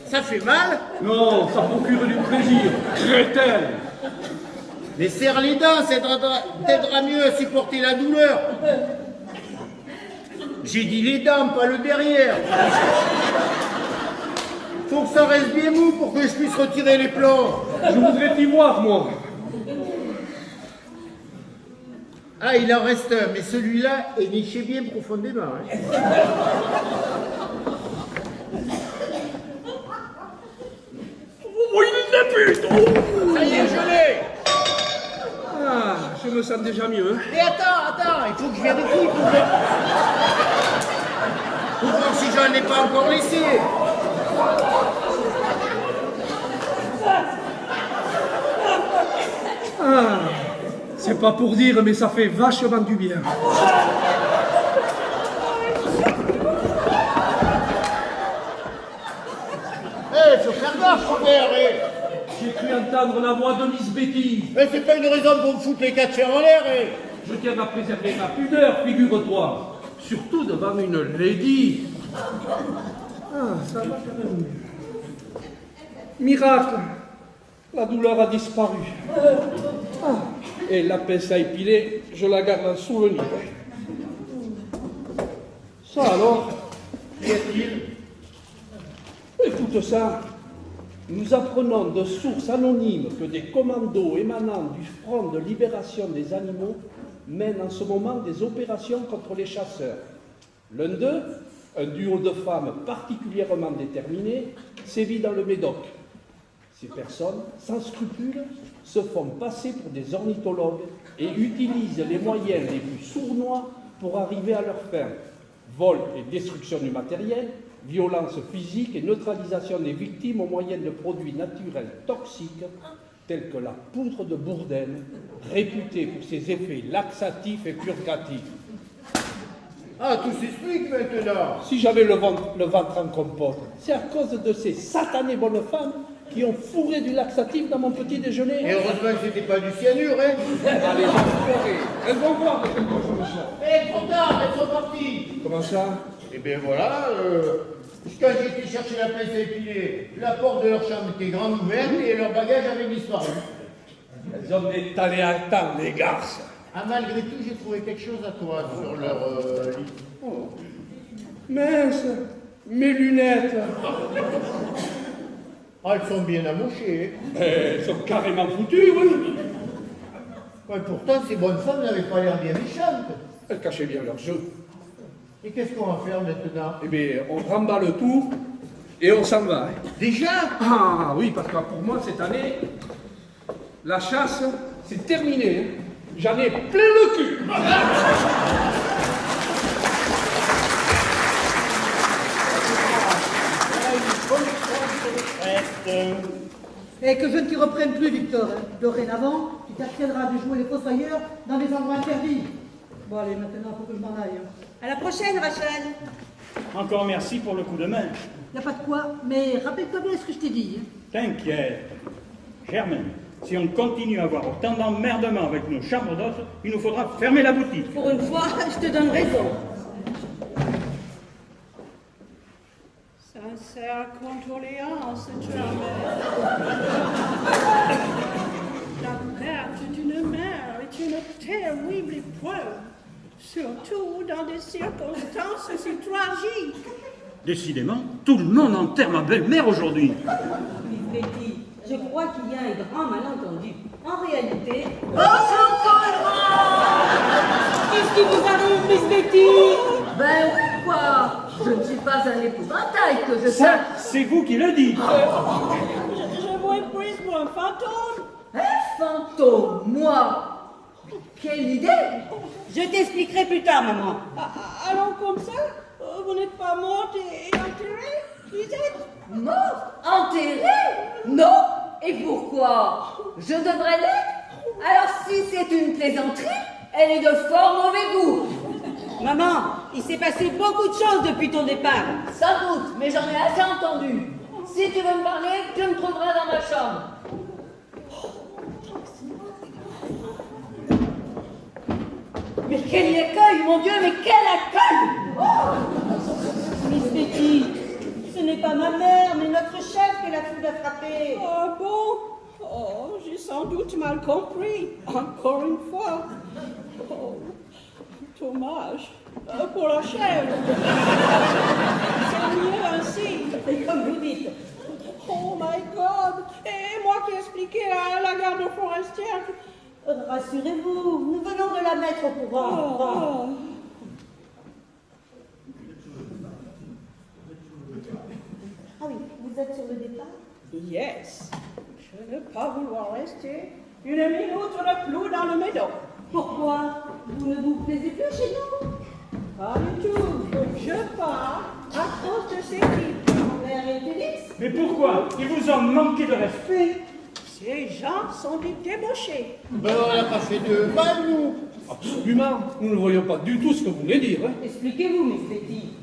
Ça fait mal? Non, ça procure du plaisir. Crétin. Mais serre les dents, ça t'aidera mieux à supporter la douleur. J'ai dit les dents, pas le derrière. Faut que ça reste bien mou pour que je puisse retirer les plombs. Je voudrais t'y voir, moi. Ah, il en reste un, mais celui-là est niché bien profondément, hein. Oh, il est pute. Ça y est, je l'ai. Ah, je me sens déjà mieux. Mais attends, il faut que je vérifie pour voir si j'en ai pas encore laissé. Ah, c'est pas pour dire, mais ça fait vachement du bien. Faut faire gaffe, Robert, J'ai cru entendre la voix de Miss Betty. Mais c'est pas une raison pour me foutre les quatre fers en l'air, Je tiens à préserver ma pudeur, figure-toi. Surtout devant une lady. Ah, ça va quand même mieux. Miracle, la douleur a disparu. Ah, et la pince à épiler, je la garde en souvenir. Ça alors, qu'y a-t-il? écoute ça. Nous apprenons de sources anonymes que des commandos émanant du Front de libération des animaux mènent en ce moment des opérations contre les chasseurs. L'un d'eux, un duo de femmes particulièrement déterminées, sévit dans le Médoc. Ces personnes, sans scrupules, se font passer pour des ornithologues et utilisent les moyens les plus sournois pour arriver à leur fin. Vol et destruction du matériel, violence physique et neutralisation des victimes au moyen de produits naturels toxiques tels que la poudre de bourdaine, réputée pour ses effets laxatifs et purgatifs. Ah, tout s'explique maintenant. Si j'avais le ventre en compote, c'est à cause de ces satanées bonnes femmes qui ont fourré du laxatif dans mon petit déjeuner. Et heureusement que c'était pas du cyanure, hein. Allez, elles vont voir de quel temps je me sors. Eh, trop tard, elles sont parties. Comment ça? Eh bien voilà, quand j'ai été chercher la pince à épiler, la porte de leur chambre était grande ouverte et leurs bagages avaient disparu. Elles ont étalé un temps, les garces. Ah, malgré tout, j'ai trouvé quelque chose à toi sur leur lit. Oh. Mince, mes lunettes. Ah, elles sont bien amochées. Elles sont carrément foutues, oui. Ouais, pourtant, ces bonnes femmes n'avaient pas l'air bien méchantes. Elles cachaient bien leur jeu. Et qu'est-ce qu'on va faire maintenant? Eh bien, on remballe tout et on s'en va. Hein. Déjà? Ah oui, parce que pour moi, cette année, la chasse, c'est terminé. Hein. J'en ai plein le cul. Et que je ne t'y reprenne plus, Victor. Hein. Dorénavant, tu t'abstiendras de jouer les fossoyeurs dans des endroits interdits. Bon, allez, maintenant, il faut que je m'en aille. Hein. À la prochaine, Rachel. Encore merci pour le coup de main. Y a pas de quoi, mais rappelle-toi bien ce que je t'ai dit. Hein. T'inquiète. Germaine, si on continue à avoir autant d'emmerdements avec nos chambres d'hôtes, il nous faudra fermer la boutique. Pour une fois, je te donne raison. Sincère condoléance, Germaine. La perte d'une mère est une terrible épreuve. circonstances si tragiques. Décidément, tout le monde enterre ma belle-mère aujourd'hui. Miss Betty, je crois qu'il y a un grand malentendu. En réalité... Qu'est-ce qui vous arrive, Miss Betty? Ben oui, quoi. Je ne suis pas un épouvantail, que je Ça, sache. c'est vous qui le dites. Je vous prise pour un fantôme. Un fantôme, moi. Quelle idée. Je t'expliquerai plus tard, maman. Alors comme ça, vous n'êtes pas morte et enterrée, Lisette? Mort? Enterrée? Non. Et pourquoi? Je devrais l'être? Alors si c'est une plaisanterie, elle est de fort mauvais goût. Maman, il s'est passé beaucoup de choses depuis ton départ. Sans doute, mais j'en ai assez entendu. Si tu veux me parler, tu me trouveras dans ma chambre. Mais quel accueil, mon Dieu, mais quel accueil! Miss Betty, ce n'est pas ma mère, mais notre chef que la foule a frappé. Ah bon? Oh, j'ai sans doute mal compris, encore une fois. Oh, dommage. Pour la chèvre. C'est mieux ainsi. Et comme vous dites. Oh my God! Et moi qui expliquais à la garde forestière que... Rassurez-vous, nous venons de la mettre au courant. Oh. Ah oui, vous êtes sur le départ? Yes. Je ne veux pas vouloir rester une minute de plus dans le méadow. Pourquoi? Vous ne vous plaisez plus chez nous? Pas du tout. Je pars à cause de ces types. Mère et Félix? Mais pourquoi? Ils vous ont manqué de respect. Ces gens sont des débauchés. Ben, on n'a pas fait de mal, nous. Absolument. Nous ne voyons pas du tout ce que vous voulez dire. Hein. Expliquez-vous, Miss Betty.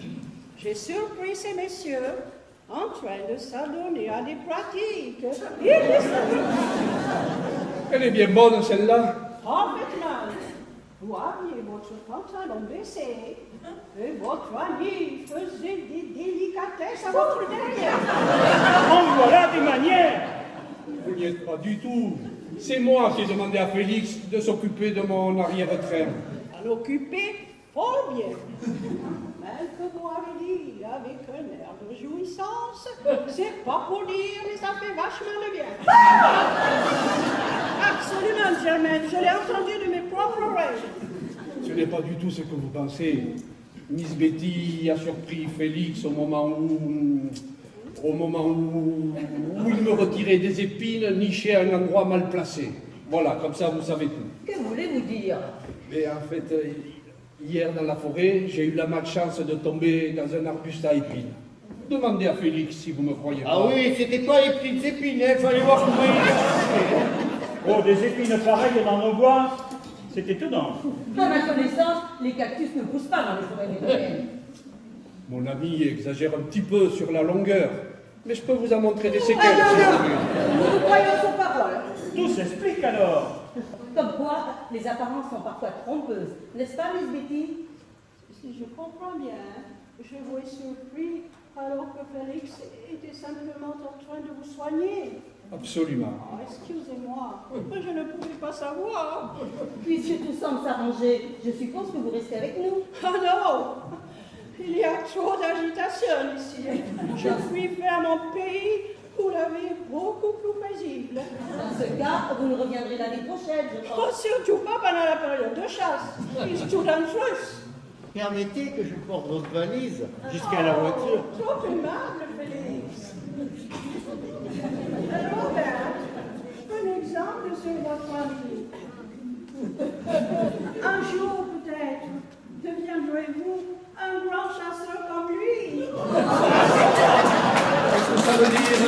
J'ai surpris ces messieurs en train de s'adonner à des pratiques. Elle est bien bonne, celle-là. Parfaitement. Vous aviez votre pantalon baissé et votre ami faisait des délicatesses à votre derrière. En voilà des manières. Vous n'y êtes pas du tout. C'est moi qui ai demandé à Félix de s'occuper de mon arrière-train. À l'occuper fort bien. Mais que vous avez dit avec un air de jouissance, c'est pas pour dire, mais ça fait vachement de bien. Absolument, Germaine, je l'ai entendu de mes propres oreilles. Ce n'est pas du tout ce que vous pensez. Miss Betty a surpris Félix au moment où il me retirait des épines nichées à un endroit mal placé. Voilà, comme ça vous savez tout. Que voulez-vous dire? Et en fait, hier dans la forêt, j'ai eu la malchance de tomber dans un arbuste à épines. Demandez à Félix si vous me croyez pas. Ah oui, c'était pas les petites épines, il fallait voir comment il Oh, des épines pareilles dans nos bois, c'est étonnant. À ma connaissance, les cactus ne poussent pas dans les forêts méditerranéennes. Mon ami exagère un petit peu sur la longueur, mais je peux vous en montrer des séquelles. Ah, si non, vous voulez. Nous vous croyons sur parole. Tout s'explique alors. Comme quoi, les apparences sont parfois trompeuses. N'est-ce pas, Miss Betty? Si je comprends bien, je vous ai surpris alors que Félix était simplement en train de vous soigner. Absolument. Oh, excusez-moi, je ne pouvais pas savoir. Puisque tout semble s'arranger, je suppose que vous restez avec nous. Oh non! Il y a trop d'agitation ici. Je fuis vers mon pays où la vie est beaucoup plus paisible. Dans ce cas, vous nous reviendrez l'année prochaine, je Oh, pense. surtout pas pendant la période de chasse. It's too dangerous. Permettez que je porte votre valise jusqu'à la voiture. Trop aimable, Félix. Robert, un exemple sur votre ami. Un jour, peut-être, deviendrez-vous un grand chasseur comme lui. Qu'est-ce que ça veut dire?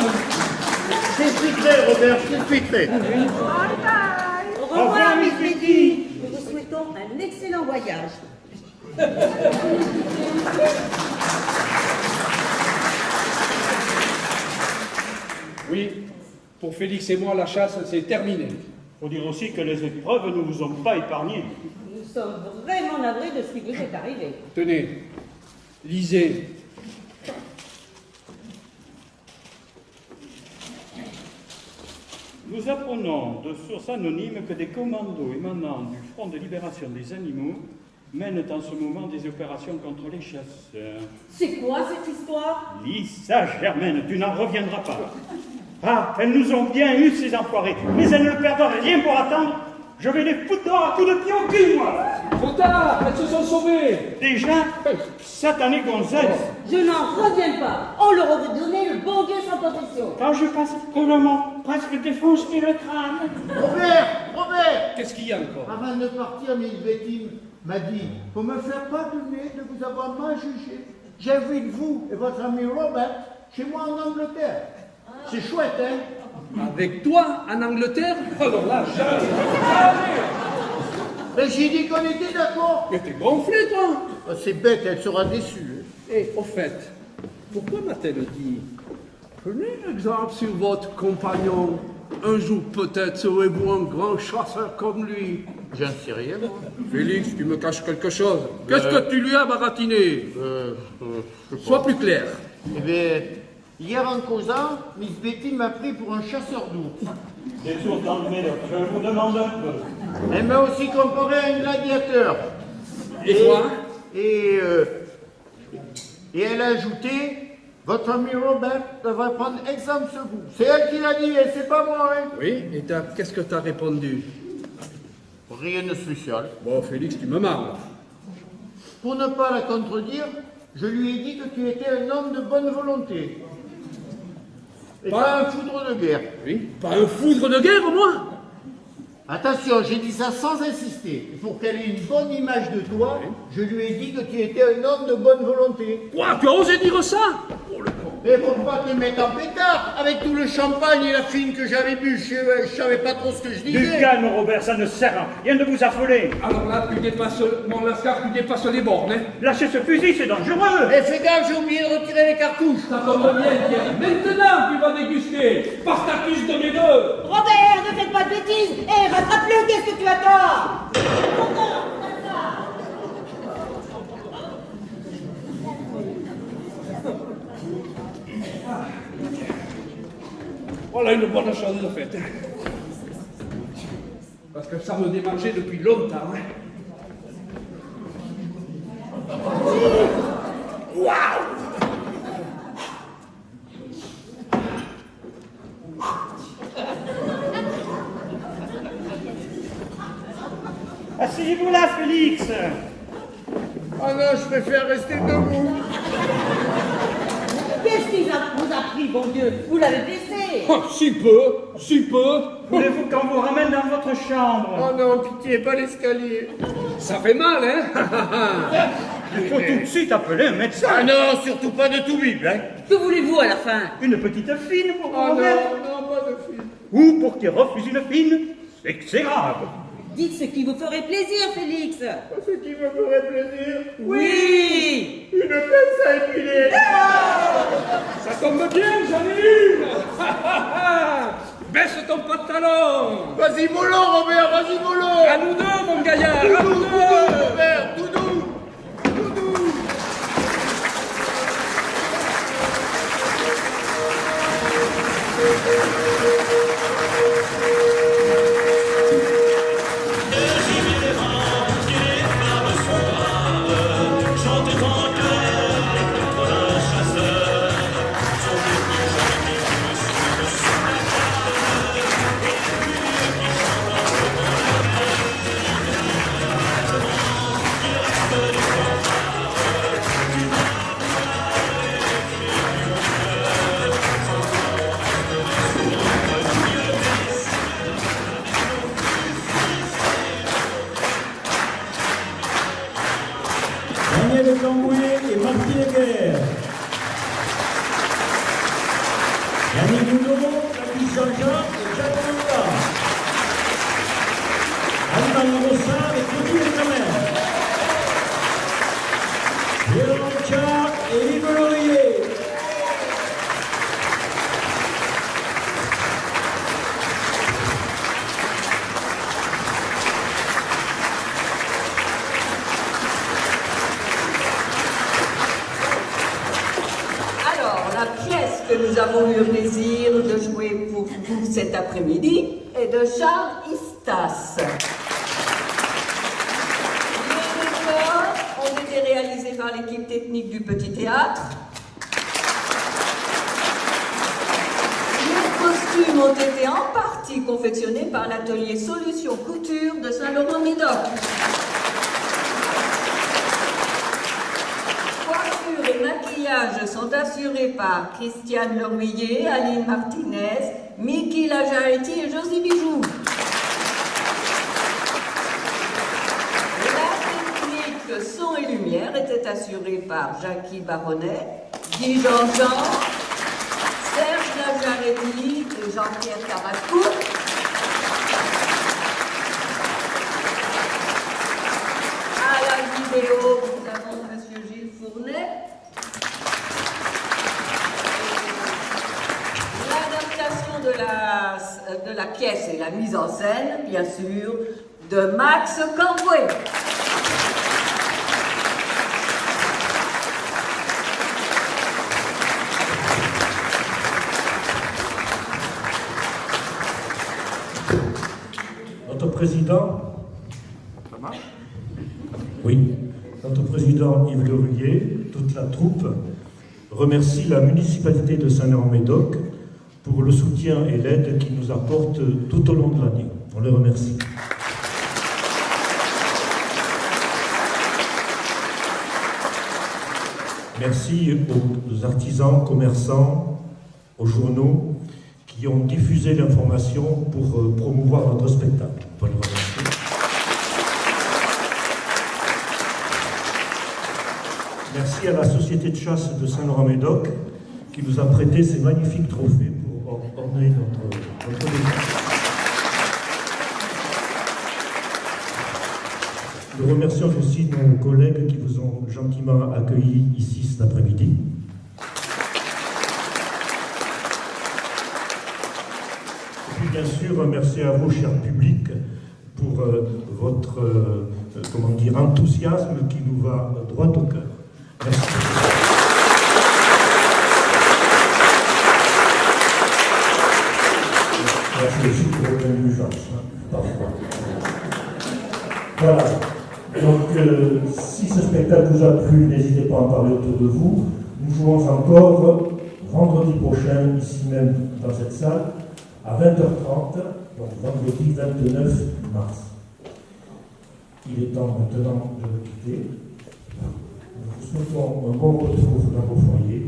Je suis prêt, Robert, je suis prêt. Bye bye. Au revoir, Miss Betty. Nous vous souhaitons un excellent voyage. Oui, pour Félix et moi, la chasse, c'est terminé. Faut dire aussi que les épreuves ne vous ont pas épargné. Nous sommes vraiment navrés de ce qui vous est arrivé. Tenez, lisez. Nous apprenons de sources anonymes que des commandos émanant du Front de libération des animaux mènent en ce moment des opérations contre les chasseurs. C'est quoi cette histoire? Lisa Germaine, tu n'en reviendras pas. Ah, elles nous ont bien eu, ces enfoirés, mais elles ne perdent rien pour attendre. Je vais les foutre dehors à coups de pied au cul, moi. Trop tard, elles se sont sauvées. Déjà, satanée gonzesse. Je n'en reviens pas. On leur aurait donné le bon Dieu sans confession. Quand je passe que le mot, presque défonce-t-il le crâne. Robert, Qu'est-ce qu'il y a encore? avant de partir, Miss Betty m'a dit, pour me faire pardonner de vous avoir mal jugé, j'invite vous et votre ami Robert chez moi en Angleterre. C'est chouette, hein? Avec toi, en Angleterre? Alors là, jamais. Mais j'ai dit qu'on était d'accord. Mais t'es gonflé, toi. Ah, c'est bête, elle sera déçue. Et au fait, pourquoi m'a-t-elle dit? Prenez l'exemple sur votre compagnon. Un jour peut-être serez-vous un grand chasseur comme lui. J'en sais rien, moi. Félix, tu me caches quelque chose. Qu'est-ce que tu lui as baratiné? Sois plus clair. Eh bien, hier en causant, Miss Betty m'a pris pour un chasseur d'ours. Des ours dans le médoc, je vous demande un peu. Elle m'a aussi comparé à un gladiateur. Et quoi? Et elle a ajouté, votre ami Robert devrait prendre exemple sur vous. C'est elle qui l'a dit, et c'est pas moi, hein. Oui, et qu'est-ce que t'as répondu? Rien de spécial. Bon, Félix, tu me marres. Pour ne pas la contredire, je lui ai dit que tu étais un homme de bonne volonté. Et pas un foudre de guerre. Oui, pas un foudre de guerre, moi. Attention, j'ai dit ça sans insister. Pour qu'elle ait une bonne image de toi, je lui ai dit que tu étais un homme de bonne volonté. Quoi, tu as osé dire ça? Mais faut pas te mettre en pétard. Avec tout le champagne et la fine que j'avais bu, je savais pas trop ce que je Du disais. calme, Robert, ça ne sert à rien de vous affoler. Alors là, tu dépasses, mon Lascar, tu dépasses les bornes, hein. Lâchez ce fusil, c'est dangereux. Eh, fais gaffe, j'ai oublié de retirer les cartouches. Ça tombe bien, Thierry. Maintenant, tu vas déguster. Spartacus de mes deux. Robert, ne faites pas de bêtises. Et rattrape-le, qu'est-ce que tu attends? Voilà une bonne chose de faite. Parce que ça me démangeait depuis longtemps. Hein. Waouh! Asseyez-vous là, Félix. Ah non, je préfère rester debout. Qu'est-ce qu'il vous a pris, bon Dieu? Vous l'avez blessé. Oh, si peu, si peu. Voulez-vous qu'on vous ramène dans votre chambre? Oh non, pitié, pas l'escalier. Ça fait mal, hein? Il faut tout de suite appeler un médecin. Ah non, surtout pas de tout bip, hein. Que voulez-vous à la fin? Une petite fine pour Oh vous remettre. non, pas de fil. Ou pour qu'il refuse une fine, c'est que c'est grave. Dites ce qui vous ferait plaisir, Félix. Ce qui me ferait plaisir, Oui. une pince à épiler. Ça tombe bien, j'en ai une. Baisse ton pantalon. Vas-y, mollo, Robert, vas-y, mollo. À nous deux, mon gaillard, à Tout nous doux, deux. Robert, tout doux. Tout doux. Daniel Cambouillet et Martine Guerre. Yannick Boudreau, Camille Jean-Jacques et Jacques Moula. Anne-Marie Rossard et Claudine Camer. Pierre Lancha et Yves Laurier. Alors, la pièce que nous avons eu le plaisir de jouer pour vous cet après-midi est de Charles Istas. Le décor réalisé par l'équipe technique du Petit Théâtre. Les costumes ont été en partie confectionnés par l'atelier Solutions Couture de Saint-Laurent-Médoc. Coiffure et maquillage sont assurés par Christiane Leruyer, Aline Martinez, Miki Lajaretti et Josie Bijoux. La technique son et lumière était assurée par Jackie Baronnet, Guy Jean-Jean, Serge Lajaretti et Jean-Pierre Carascou. À la vidéo, nous avons M. Gilles Fournet. L'adaptation de la pièce et la mise en scène, bien sûr, de Max Camboué. Notre président, oui, notre président Yves Leruyer, toute la troupe, remercie la municipalité de Saint-Laurent-Médoc pour le soutien et l'aide qu'ils nous apportent tout au long de l'année. On les remercie. Merci aux artisans, commerçants, aux journaux qui ont diffusé l'information pour promouvoir notre spectacle. On peut les remercier. Merci à la Société de chasse de Saint-Laurent-Médoc qui nous a prêté ces magnifiques trophées pour orner notre débat. Nous remercions aussi nos collègues qui vous ont gentiment accueillis ici cet après-midi. Et puis bien sûr, merci à vous, cher public, pour votre enthousiasme qui nous va droit au cœur. Merci. Merci aussi pour votre indulgence, parfois. Voilà. Donc, si ce spectacle vous a plu, n'hésitez pas à en parler autour de vous. Nous jouons encore vendredi prochain, ici même dans cette salle, à 20h30, donc vendredi 29 mars. Il est temps maintenant de le quitter. Nous vous souhaitons un bon retour dans vos foyers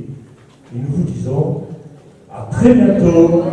et nous vous disons à très bientôt.